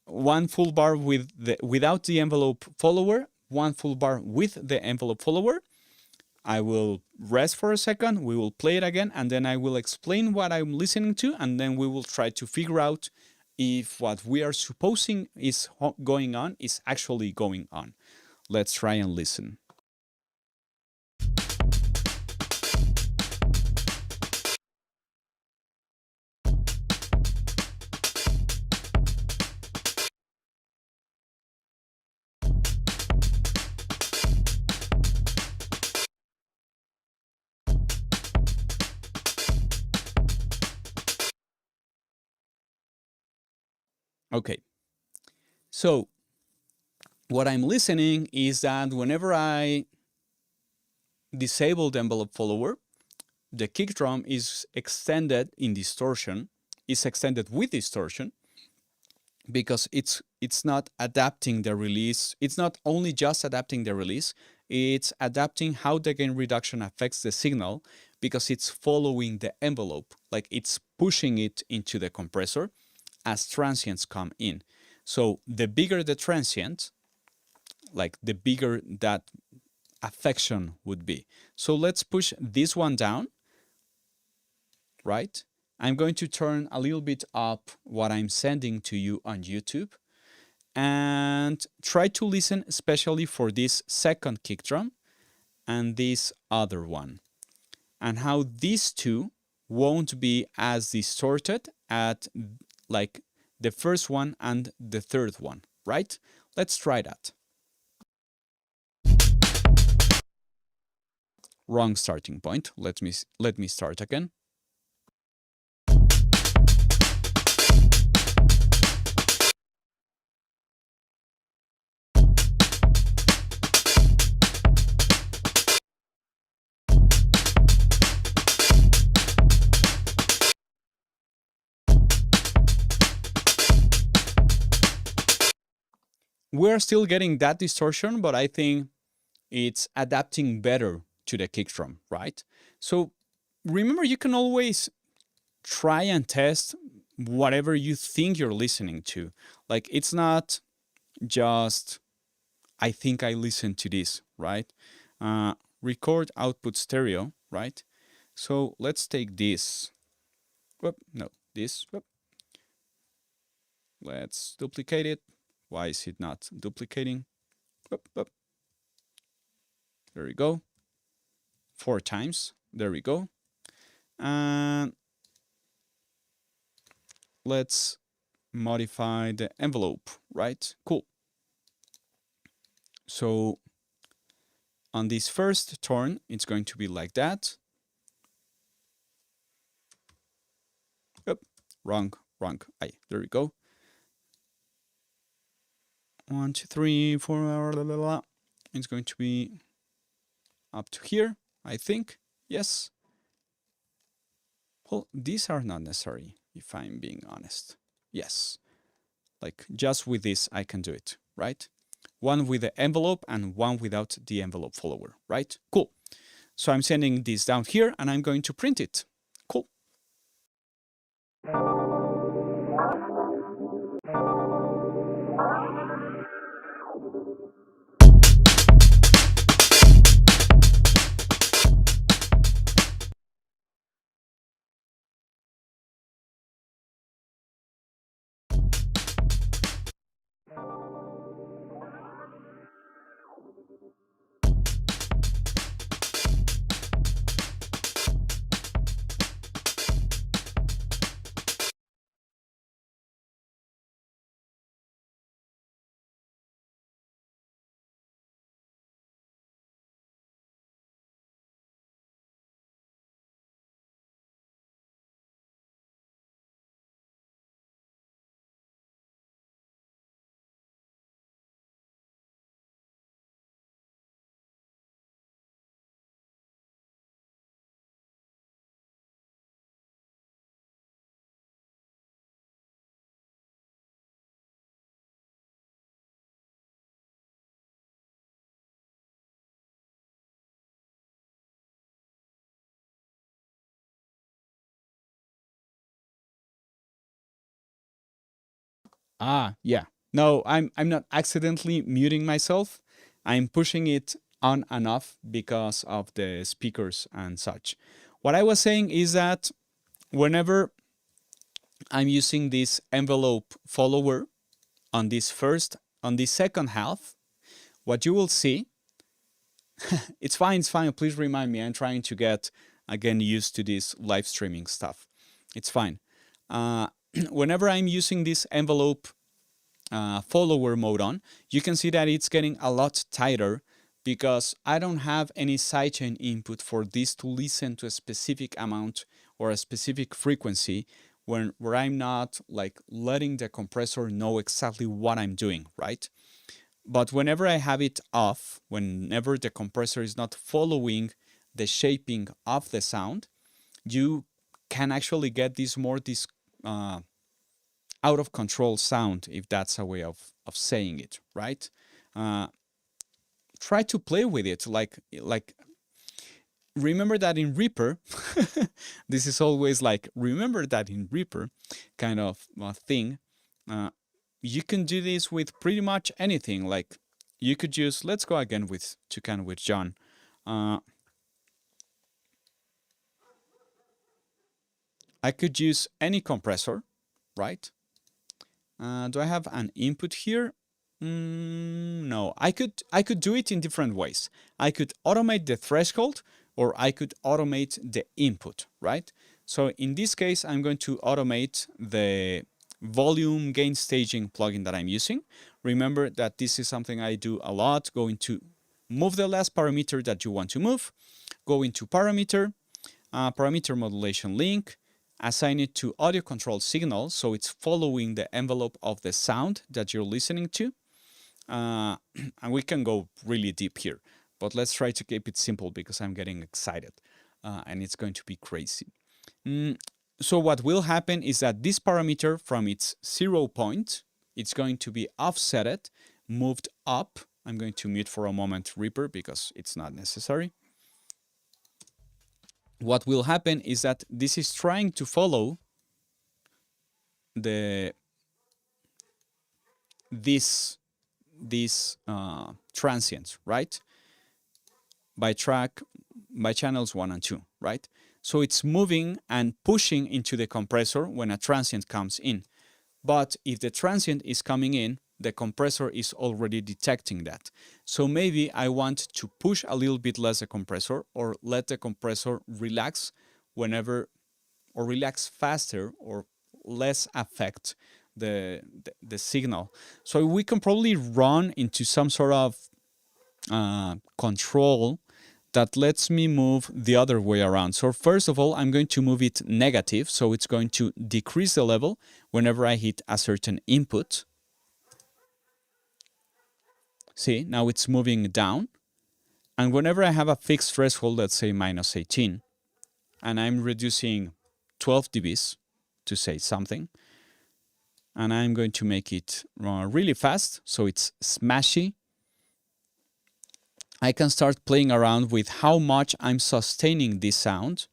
one full bar without the envelope follower, one full bar with the envelope follower. I will rest for a second, we will play it again, and then I will explain what I'm listening to, and then we will try to figure out if what we are supposing is going on is actually going on. Let's try and listen. Okay, so what I'm listening is that whenever I disable the envelope follower, the kick drum is extended in distortion, is extended with distortion, because it's not adapting the release. It's not only just adapting the release, it's adapting how the gain reduction affects the signal, because it's following the envelope, like it's pushing it into the compressor. as transients come in. So the bigger the transient, like the bigger that affection would be. So let's push this one down, right? I'm going to turn a little bit up what I'm sending to you on YouTube and try to listen especially for this second kick drum and this other one, and how these two won't be as distorted at like the first one and the third one, right? Let's try that. Wrong starting point. Let me start again. We're still getting that distortion, but I think it's adapting better to the kick drum, right? So remember, you can always try and test whatever you think you're listening to. Like, it's not just, I think I listen to this, right? Record output stereo, right? So let's take this. Whoop, no, this. Whoop. Let's duplicate it. Why is it not duplicating? Whoop, whoop. There we go. 4 times. There we go. And let's modify the envelope, right? Cool. So on this first turn, it's going to be like that. Oop, wrong. There we go. 1, 2, 3, 4. Blah, blah, blah. It's going to be up to here, I think. Yes. Well, these are not necessary, if I'm being honest. Yes. Like, just with this, I can do it, right? One with the envelope and one without the envelope follower, right? Cool. So I'm sending this down here and I'm going to print it. Cool. Yeah. No, I'm not accidentally muting myself. I'm pushing it on and off because of the speakers and such. What I was saying is that whenever I'm using this envelope follower on this second half, what you will see, it's fine, please remind me, I'm trying to get, again, used to this live streaming stuff. It's fine. Whenever I'm using this envelope follower mode on, you can see that it's getting a lot tighter because I don't have any sidechain input for this to listen to a specific amount or a specific frequency where I'm not like letting the compressor know exactly what I'm doing, right? But whenever I have it off, whenever the compressor is not following the shaping of the sound, you can actually get this more out of control sound, if that's a way of saying it, right? Try to play with it. Like remember that in Reaper, this is always like, remember that in Reaper kind of thing. You can do this with pretty much anything. Like you could use, let's go again with Toan with John. I could use any compressor, right? Do I have an input here? No, I could do it in different ways. I could automate the threshold, or I could automate the input, right? So in this case, I'm going to automate the volume gain staging plugin that I'm using. Remember that this is something I do a lot. Going to move the last parameter that you want to move, go into parameter, parameter modulation link, assign it to audio control signal, so it's following the envelope of the sound that you're listening to. And we can go really deep here, but let's try to keep it simple because I'm getting excited and it's going to be crazy. So what will happen is that this parameter from its 0 point, it's going to be offsetted, moved up. I'm going to mute for a moment Reaper because it's not necessary. What will happen is that this is trying to follow this transients, right? By channels 1 and 2, right? So it's moving and pushing into the compressor when a transient comes in. But if the transient is coming in, the compressor is already detecting that. So maybe I want to push a little bit less the compressor, or let the compressor relax whenever, or relax faster, or less affect the signal. So we can probably run into some sort of control that lets me move the other way around. So first of all, I'm going to move it negative, so it's going to decrease the level whenever I hit a certain input. See, now it's moving down. And whenever I have a fixed threshold, let's say minus 18, and I'm reducing 12 dBs to say something, and I'm going to make it really fast, so it's smashy, I can start playing around with how much I'm sustaining this sound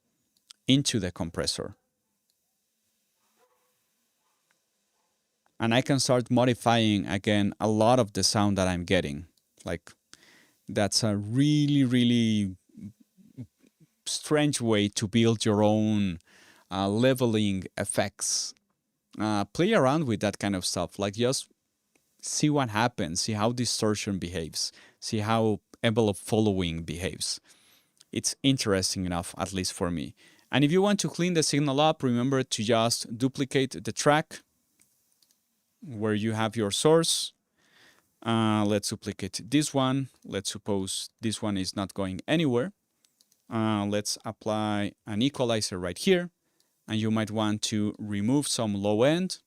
into the compressor. And I can start modifying again a lot of the sound that I'm getting. Like, that's a really, really strange way to build your own leveling effects. Play around with that kind of stuff. Like, just see what happens, see how distortion behaves, see how envelope following behaves. It's interesting enough, at least for me. And if you want to clean the signal up, remember to just duplicate the track where you have your source. Let's duplicate this one. Let's suppose this one is not going anywhere. Let's apply an equalizer right here. And you might want to remove some low end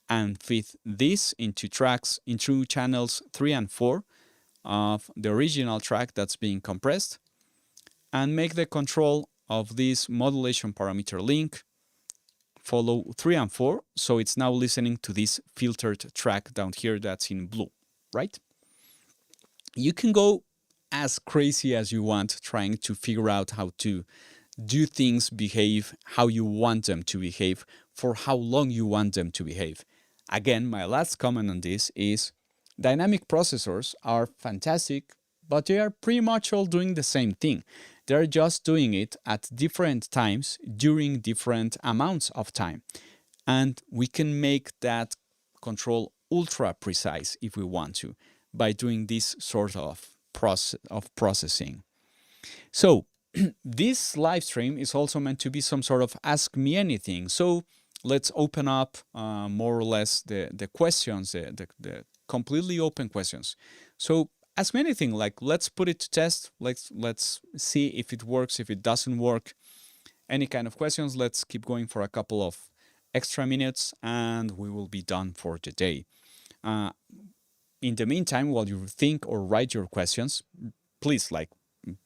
and feed this into tracks, into channels 3 and 4 of the original track that's being compressed, and make the control of this modulation parameter link follow 3 and 4, so it's now listening to this filtered track down here that's in blue, right? You can go as crazy as you want trying to figure out how to do things behave how you want them to behave for how long you want them to behave. Again, my last comment on this is dynamic processors are fantastic, but they are pretty much all doing the same thing. They're just doing it at different times during different amounts of time. And we can make that control ultra precise if we want to by doing this sort of processing. So this live stream is also meant to be some sort of ask me anything. So let's open up more or less the questions, the completely open questions. So ask me anything, like let's put it to test. Let's see if it works, if it doesn't work. Any kind of questions. Let's keep going for a couple of extra minutes and we will be done for the day. In the meantime, while you think or write your questions, please, like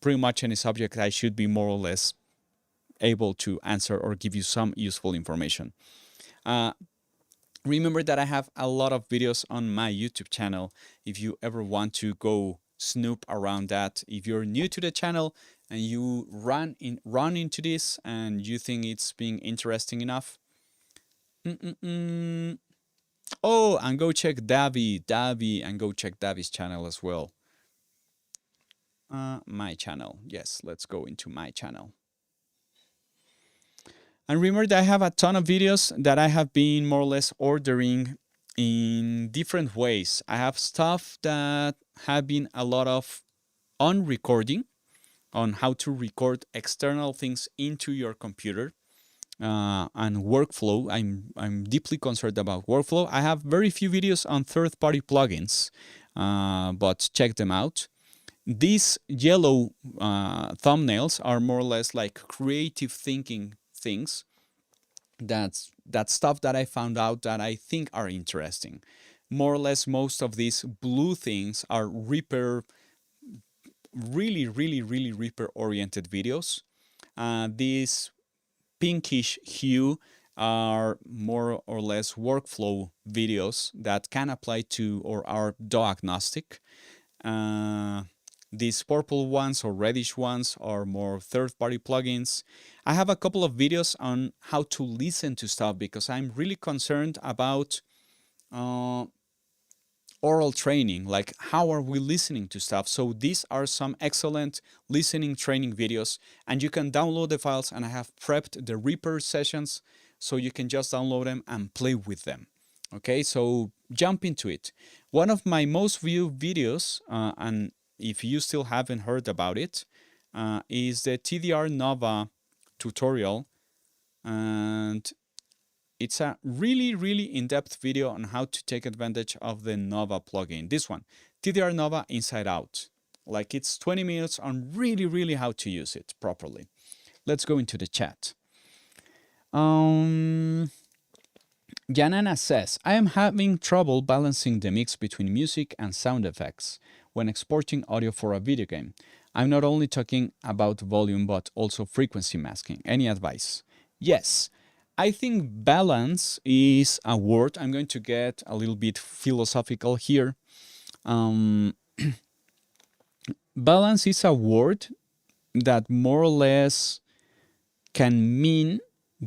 pretty much any subject, I should be more or less able to answer or give you some useful information. Remember that I have a lot of videos on my YouTube channel if you ever want to go snoop around that. If you're new to the channel and you run into this and you think it's being interesting enough. Oh, and go check Davy, and go check Davy's channel as well. My channel. Yes, let's go into my channel. And remember that I have a ton of videos that I have been more or less ordering in different ways. I have stuff that have been a lot of on recording, on how to record external things into your computer, and workflow. I'm deeply concerned about workflow. I have very few videos on third-party plugins, but check them out. These yellow thumbnails are more or less like creative thinking things. That's stuff that I found out that I think are interesting. More or less, most of these blue things are Reaper, really Reaper-oriented videos. These pinkish hue are more or less workflow videos that can apply to or are DAW agnostic. These purple ones or reddish ones are more third-party plugins. I have a couple of videos on how to listen to stuff because I'm really concerned about oral training, like how are we listening to stuff. So these are some excellent listening training videos, and you can download the files, and I have prepped the Reaper sessions so you can just download them and play with them. Okay, so jump into it. One of my most viewed videos, and if you still haven't heard about it, is the TDR Nova tutorial, and it's a really in-depth video on how to take advantage of the Nova plugin. This one, TDR Nova Inside Out. Like, it's 20 minutes on really how to use it properly. Let's go into the chat. Janana says, I am having trouble balancing the mix between music and sound effects when exporting audio for a video game. I'm not only talking about volume, but also frequency masking. Any advice? Yes. I think balance is a word. I'm going to get a little bit philosophical here. Balance is a word that more or less can mean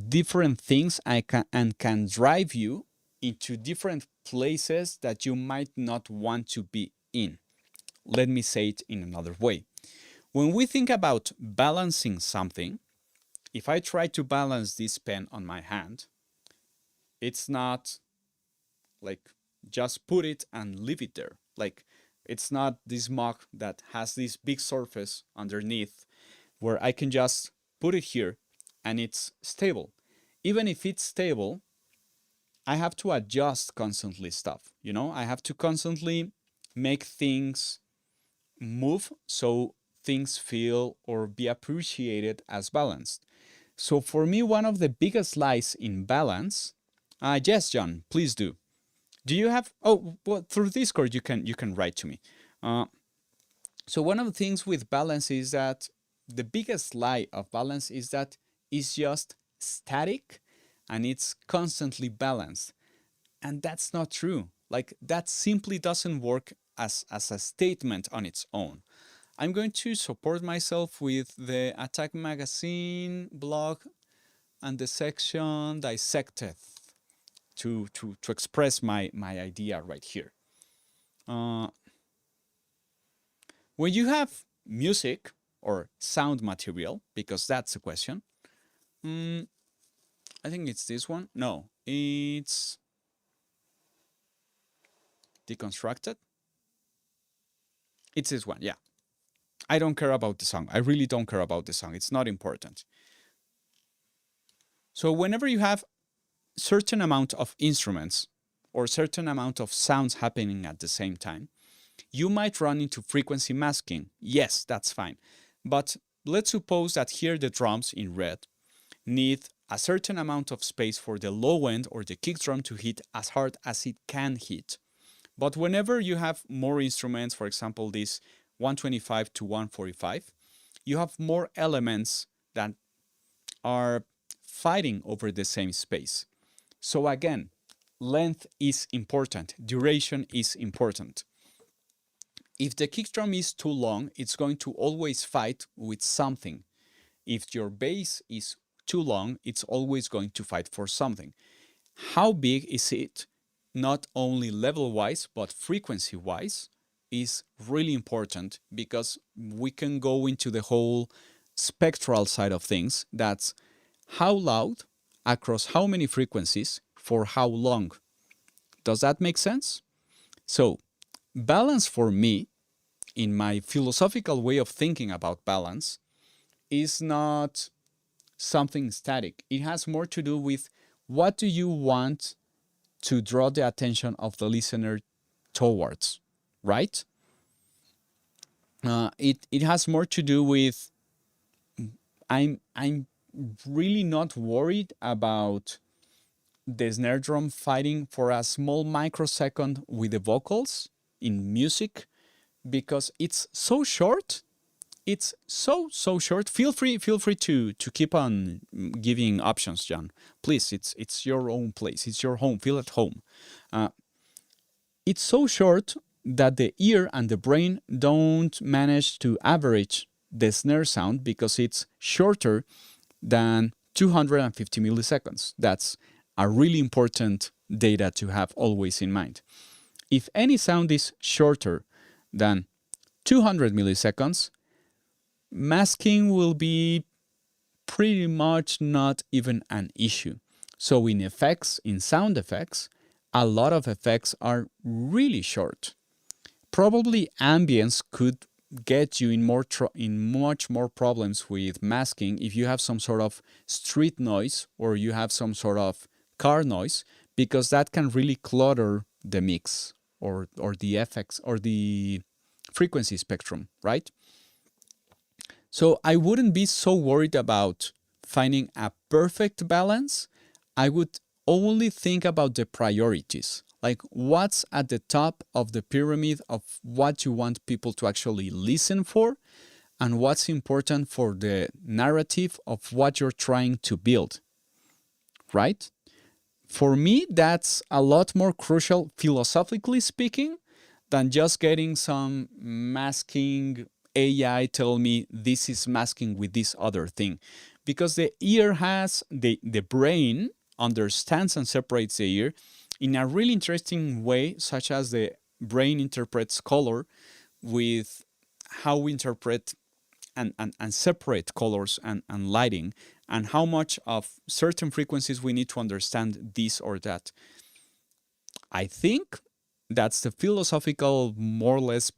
different things and can drive you into different places that you might not want to be in. Let me say it in another way. When we think about balancing something, if I try to balance this pen on my hand, it's not like just put it and leave it there. Like, it's not this mug that has this big surface underneath where I can just put it here and it's stable. Even if it's stable, I have to adjust constantly stuff. You know, I have to constantly make things move so things feel or be appreciated as balanced. So for me, one of the biggest lies in balance, yes, John, please do. Do you have, oh, well, through Discord, you can write to me. So one of the things with balance is that the biggest lie of balance is that it's just static and it's constantly balanced. And that's not true. Like, that simply doesn't work as a statement on its own. I'm going to support myself with the Attack Magazine blog and the section Dissected to express my idea right here. When you have music or sound material, because that's the question, I think it's this one. No, it's Deconstructed. It's this one, yeah. I don't care about the song. I really don't care about the song. It's not important. So whenever you have certain amount of instruments or certain amount of sounds happening at the same time, you might run into frequency masking. Yes, that's fine. But let's suppose that here the drums in red need a certain amount of space for the low end or the kick drum to hit as hard as it can hit. But whenever you have more instruments, for example, this 125 to 145, you have more elements that are fighting over the same space. So again, length is important, duration is important. If the kick drum is too long, it's going to always fight with something. If your bass is too long, it's always going to fight for something. How big is it? Not only level-wise, but frequency-wise is really important, because we can go into the whole spectral side of things. That's how loud, across how many frequencies, for how long. Does that make sense? So, balance for me, in my philosophical way of thinking about balance, is not something static. It has more to do with what do you want to draw the attention of the listener towards, right? It has more to do with I'm really not worried about the snare drum fighting for a small microsecond with the vocals in music, because it's so short. It's so short. Feel free to keep on giving options, John. Please, it's your own place. It's your home. Feel at home. It's so short that the ear and the brain don't manage to average the snare sound, because it's shorter than 250 milliseconds. That's a really important data to have always in mind. If any sound is shorter than 200 milliseconds, masking will be pretty much not even an issue. So in effects, in sound effects, a lot of effects are really short. Probably ambience could get you in much more problems with masking if you have some sort of street noise or you have some sort of car noise, because that can really clutter the mix or the effects or the frequency spectrum, right? So I wouldn't be so worried about finding a perfect balance. I would only think about the priorities, like what's at the top of the pyramid of what you want people to actually listen for, and what's important for the narrative of what you're trying to build, right? For me, that's a lot more crucial, philosophically speaking, than just getting some masking AI tell me this is masking with this other thing. Because the ear has, the brain understands and separates the ear in a really interesting way, such as the brain interprets color with how we interpret and separate colors and lighting, and how much of certain frequencies we need to understand this or that. I think that's the philosophical, more or less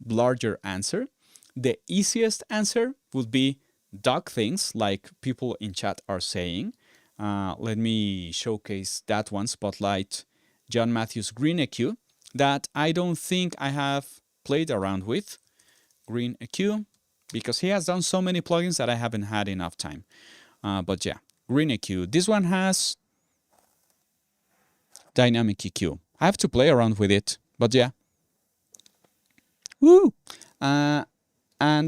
larger answer. The easiest answer would be dog things, like people in chat are saying. Let me showcase that one, Spotlight John Matthews Green EQ, that I don't think I have played around with. Green EQ, because he has done so many plugins that I haven't had enough time. But yeah, Green EQ. This one has dynamic EQ. I have to play around with it, but yeah. Woo! And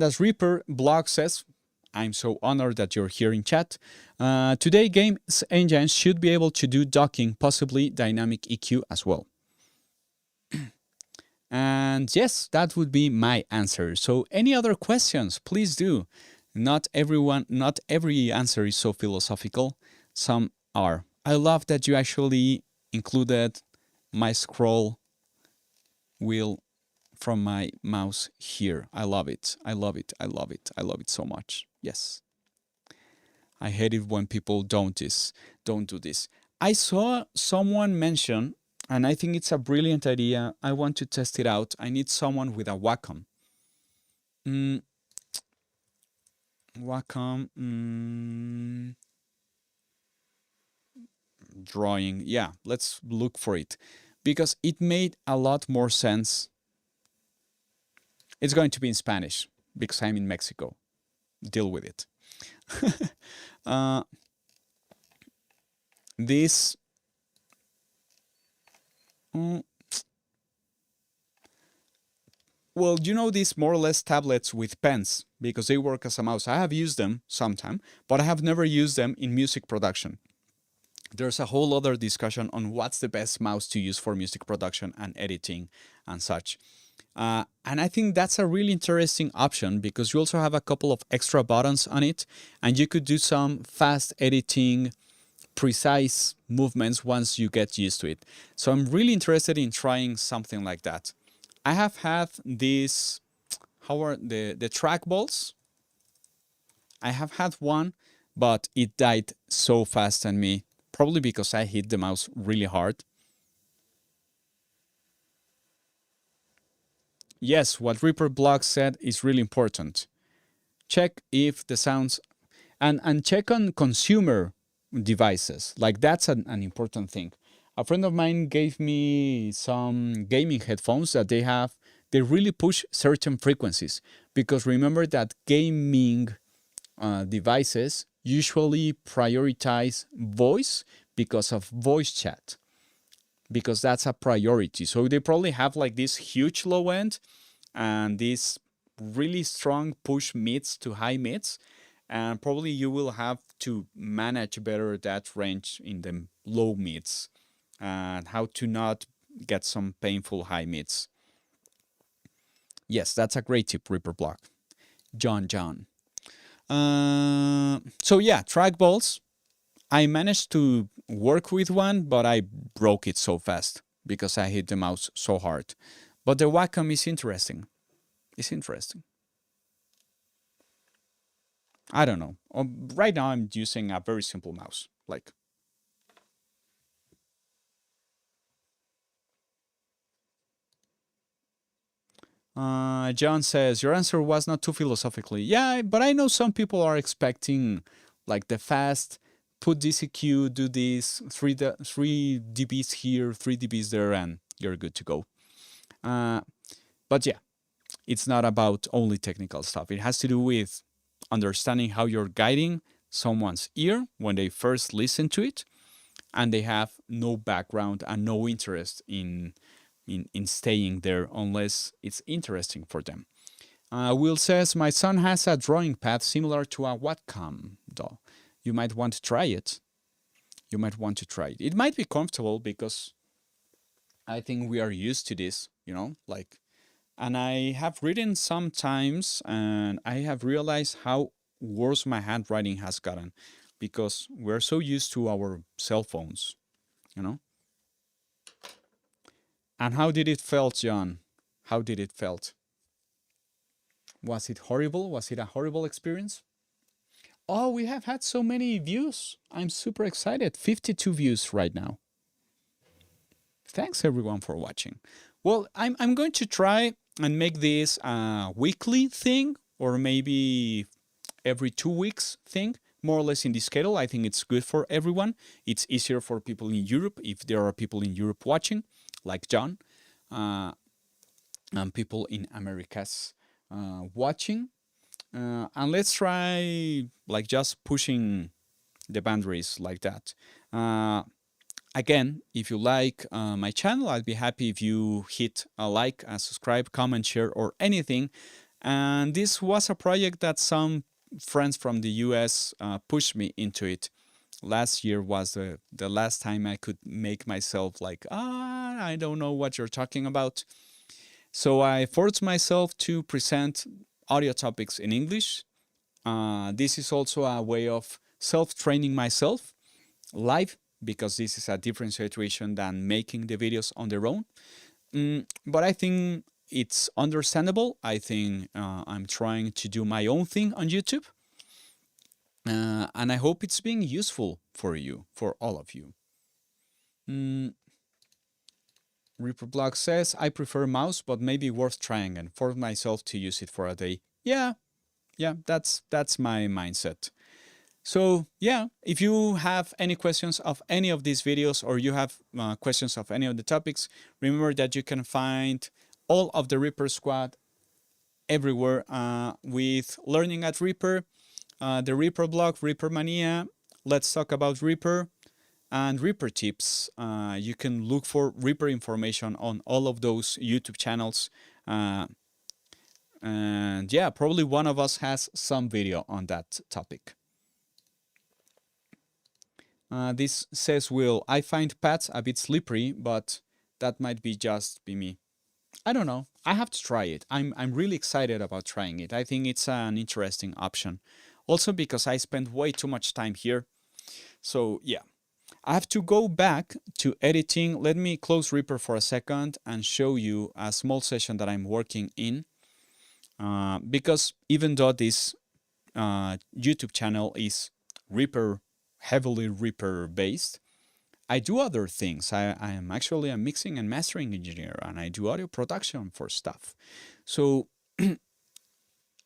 as Reaper blog says, I'm so honored that you're here in chat. Today, games engines should be able to do docking, possibly dynamic EQ as well. And yes, that would be my answer. So any other questions, please do. Not every answer is so philosophical. Some are. I love that you actually included my scroll wheel from my mouse here. I love it. I love it. I love it. I love it so much. Yes. I hate it when people don't do this. I saw someone mention, and I think it's a brilliant idea. I want to test it out. I need someone with a Wacom. Wacom. Drawing. Yeah, let's look for it. Because it made a lot more sense. It's going to be in Spanish, because I'm in Mexico. Deal with it. This... well, you know these more or less tablets with pens, because they work as a mouse. I have used them sometime, but I have never used them in music production. There's a whole other discussion on what's the best mouse to use for music production and editing and such. And I think that's a really interesting option because you also have a couple of extra buttons on it, and you could do some fast editing, precise movements once you get used to it. So I'm really interested in trying something like that. I have had these, how are the trackballs? I have had one, but it died so fast on me, probably because I hit the mouse really hard. Yes, what Reaper Blog said is really important. Check if the sounds and check on consumer devices. Like that's an important thing. A friend of mine gave me some gaming headphones that they really push certain frequencies, because remember that gaming devices usually prioritize voice because of voice chat, because that's a priority. So they probably have like this huge low end and this really strong push mids to high mids, and probably you will have to manage better that range in the low mids and how to not get some painful high mids. Yes, that's a great tip, Reaper Block. John. So yeah, trackballs. I managed to work with one, but I broke it so fast because I hit the mouse so hard. But the Wacom is interesting. It's interesting. I don't know. Right now I'm using a very simple mouse. Like, John says, your answer was not too philosophically. Yeah, but I know some people are expecting like the fast, put this EQ, do this, 3 dBs here, 3 dBs there, and you're good to go. But yeah, it's not about only technical stuff. It has to do with understanding how you're guiding someone's ear when they first listen to it and they have no background and no interest in staying there unless it's interesting for them. Will says, my son has a drawing pad similar to a Wacom doll. You might want to try it. You might want to try it. It might be comfortable because I think we are used to this, like, and I have written sometimes and I have realized how worse my handwriting has gotten because we're so used to our cell phones, you know? And how did it felt, John? How did it felt? Was it horrible? Was it a horrible experience? Oh, we have had so many views. I'm super excited. 52 views right now. Thanks everyone for watching. Well, I'm going to try and make this a weekly thing or maybe every 2 weeks thing, more or less in the schedule. I think it's good for everyone. It's easier for people in Europe if there are people in Europe watching, like John, and people in Americas watching. And let's try like just pushing the boundaries like that. Again, if you like my channel, I'd be happy if you hit a like, a subscribe, comment, share, or anything. And this was a project that some friends from the US pushed me into it. Last year was the last time I could make myself like, I don't know what you're talking about. So I forced myself to present audio topics in English. This is also a way of self-training myself live, because this is a different situation than making the videos on their own. But I think it's understandable. I think I'm trying to do my own thing on YouTube. And I hope it's being useful for you, for all of you. Reaper Blog says, I prefer mouse, but maybe worth trying and force myself to use it for a day. Yeah, that's my mindset. So yeah, if you have any questions of any of these videos or you have questions of any of the topics, remember that you can find all of the Reaper Squad everywhere with Learning at Reaper, the Reaper blog, Reaper Mania, Let's Talk About Reaper, and Reaper Tips. You can look for Reaper information on all of those YouTube channels. And yeah, probably one of us has some video on that topic. This says, Will, I find pads a bit slippery, but that might be just be me. I don't know. I have to try it. I'm really excited about trying it. I think it's an interesting option. Also because I spent way too much time here. So yeah, I have to go back to editing. Let me close Reaper for a second and show you a small session that I'm working in. Because even though this YouTube channel is Reaper, heavily Reaper based, I do other things. I am actually a mixing and mastering engineer, and I do audio production for stuff. So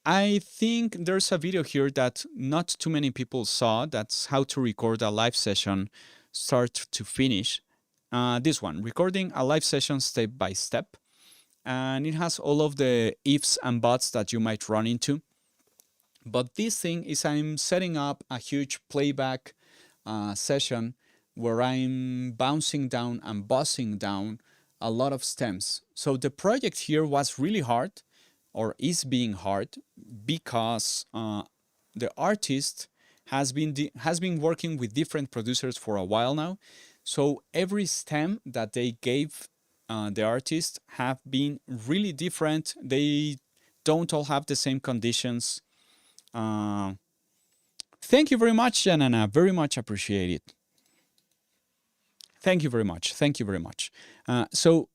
I think there's a video here that not too many people saw. That's how to record a live session start to finish. This one, recording a live session step by step. And it has all of the ifs and buts that you might run into. But this thing is I'm setting up a huge playback session where I'm bouncing down and buzzing down a lot of stems. So the project here was really hard, or is being hard, because the artist has been working with different producers for a while now. So every stem that they gave the artist have been really different. They don't all have the same conditions. Thank you very much, Janana. Very much appreciate it. Thank you very much. Thank you very much. So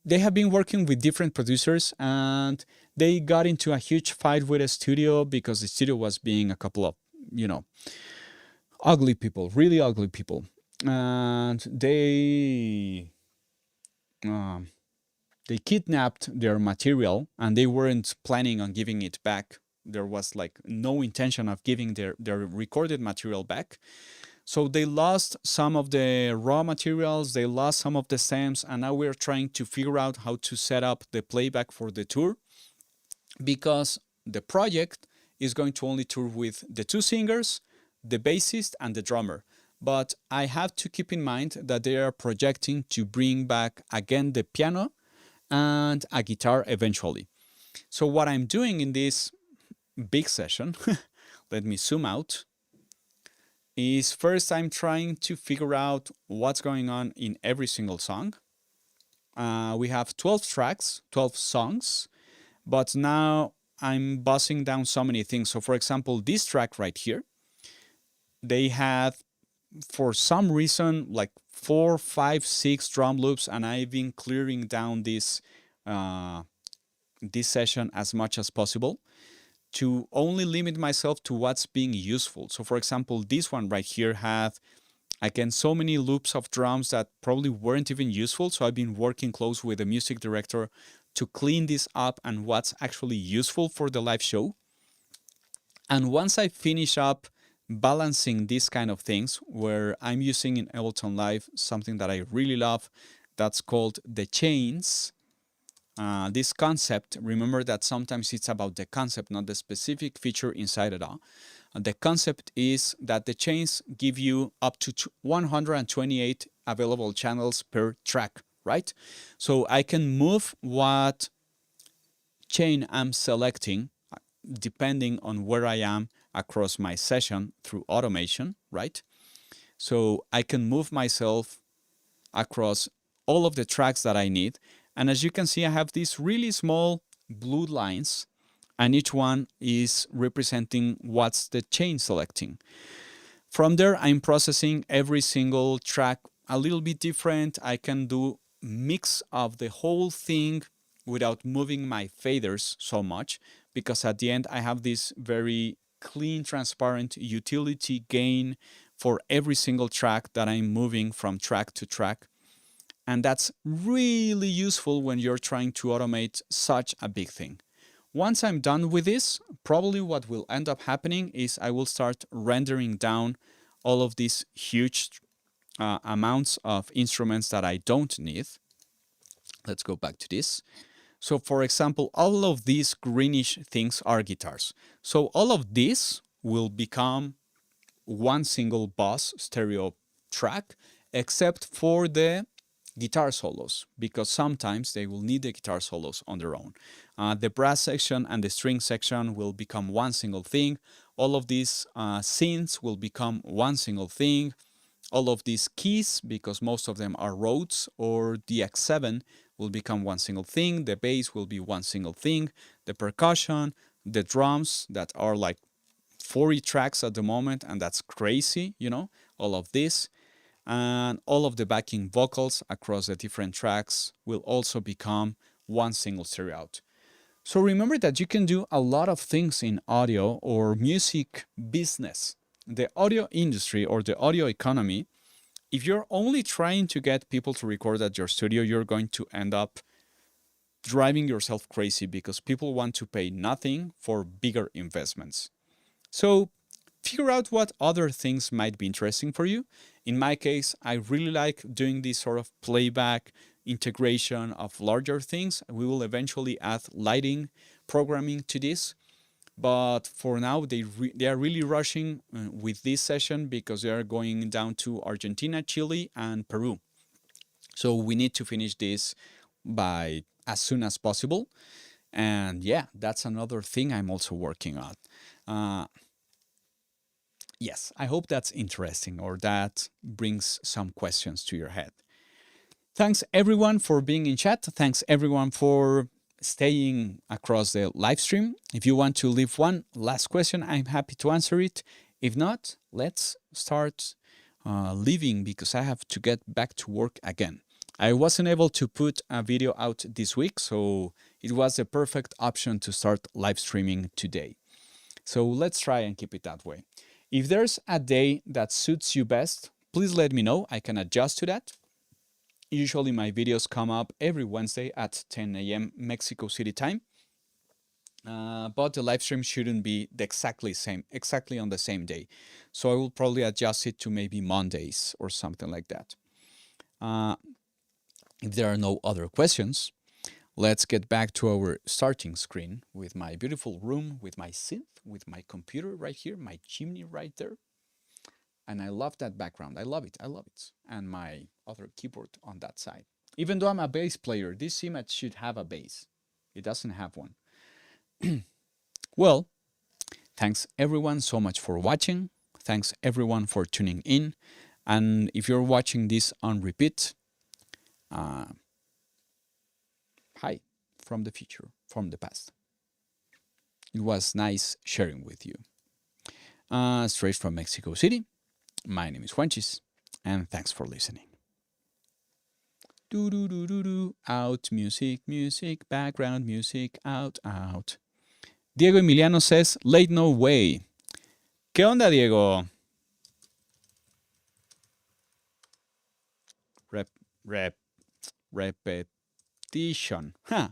they have been working with different producers, and they got into a huge fight with a studio because the studio was being a couple of, ugly people, really ugly people. And they kidnapped their material, and they weren't planning on giving it back. There was like no intention of giving their recorded material back. So they lost some of the raw materials, they lost some of the stems, and now we're trying to figure out how to set up the playback for the tour, because the project is going to only tour with the two singers, the bassist, and the drummer. But I have to keep in mind that they are projecting to bring back again the piano and a guitar eventually. So what I'm doing in this big session, let me zoom out, is first I'm trying to figure out what's going on in every single song. We have 12 tracks, 12 songs, but now I'm buzzing down so many things. So for example, this track right here, they had, for some reason, like 4, 5, 6 drum loops, and I've been clearing down this session as much as possible to only limit myself to what's being useful. So for example, this one right here had, again, so many loops of drums that probably weren't even useful. So I've been working close with the music director to clean this up and what's actually useful for the live show. And once I finish up balancing these kind of things, where I'm using in Ableton Live something that I really love, that's called the chains. This concept, remember that sometimes it's about the concept, not the specific feature inside it all. The concept is that the chains give you up to 128 available channels per track, right? So I can move what chain I'm selecting depending on where I am across my session through automation, right? So I can move myself across all of the tracks that I need. And as you can see, I have these really small blue lines, and each one is representing what's the chain selecting. From there, I'm processing every single track a little bit different. I can do mix of the whole thing without moving my faders so much, because at the end I have this very clean, transparent utility gain for every single track that I'm moving from track to track. And that's really useful when you're trying to automate such a big thing. Once I'm done with this, probably what will end up happening is I will start rendering down all of these huge amounts of instruments that I don't need. Let's go back to this. So for example, all of these greenish things are guitars. So all of this will become one single bass stereo track, except for the guitar solos, because sometimes they will need the guitar solos on their own. The brass section and the string section will become one single thing. All of these synths will become one single thing. all of these keys, because most of them are Rhodes or DX7, will become one single thing. The bass will be one single thing. The percussion, the drums that are like 40 tracks at the moment, and that's crazy, you know, all of this. And all of the backing vocals across the different tracks will also become one single stereo out. So remember that you can do a lot of things in audio or music business. The audio industry or the audio economy, if you're only trying to get people to record at your studio, you're going to end up driving yourself crazy because people want to pay nothing for bigger investments. So figure out what other things might be interesting for you. In my case, I really like doing this sort of playback integration of larger things. We will eventually add lighting programming to this. But for now, they are really rushing with this session because they are going down to Argentina, Chile, and Peru. So we need to finish this by as soon as possible. And yeah, that's another thing I'm also working on. Yes, I hope that's interesting or that brings some questions to your head. Thanks everyone for being in chat. Thanks everyone for staying across the live stream. If you want to leave one last question, I'm happy to answer it. If not, let's start leaving because I have to get back to work again. I wasn't able to put a video out this week, so it was a perfect option to start live streaming today. So let's try and keep it that way. If there's a day that suits you best, please let me know. I can adjust to that. Usually my videos come up every Wednesday at 10 a.m. Mexico City time. But the live stream shouldn't be exactly on the same day. So I will probably adjust it to maybe Mondays or something like that. If there are no other questions, let's get back to our starting screen with my beautiful room, with my synth, with my computer right here, my chimney right there. And I love that background. I love it. I love it. And my other keyboard on that side. Even though I'm a bass player, this image should have a bass. It doesn't have one. Well, thanks everyone so much for watching. Thanks everyone for tuning in. And if you're watching this on repeat, hi from the future, from the past. It was nice sharing with you. Straight from Mexico City, my name is Juanchis, and thanks for listening. Do do do do do. Out music, music, background music, out, out. Diego Emiliano says, late no way. ¿Qué onda, Diego? Repetition. Huh.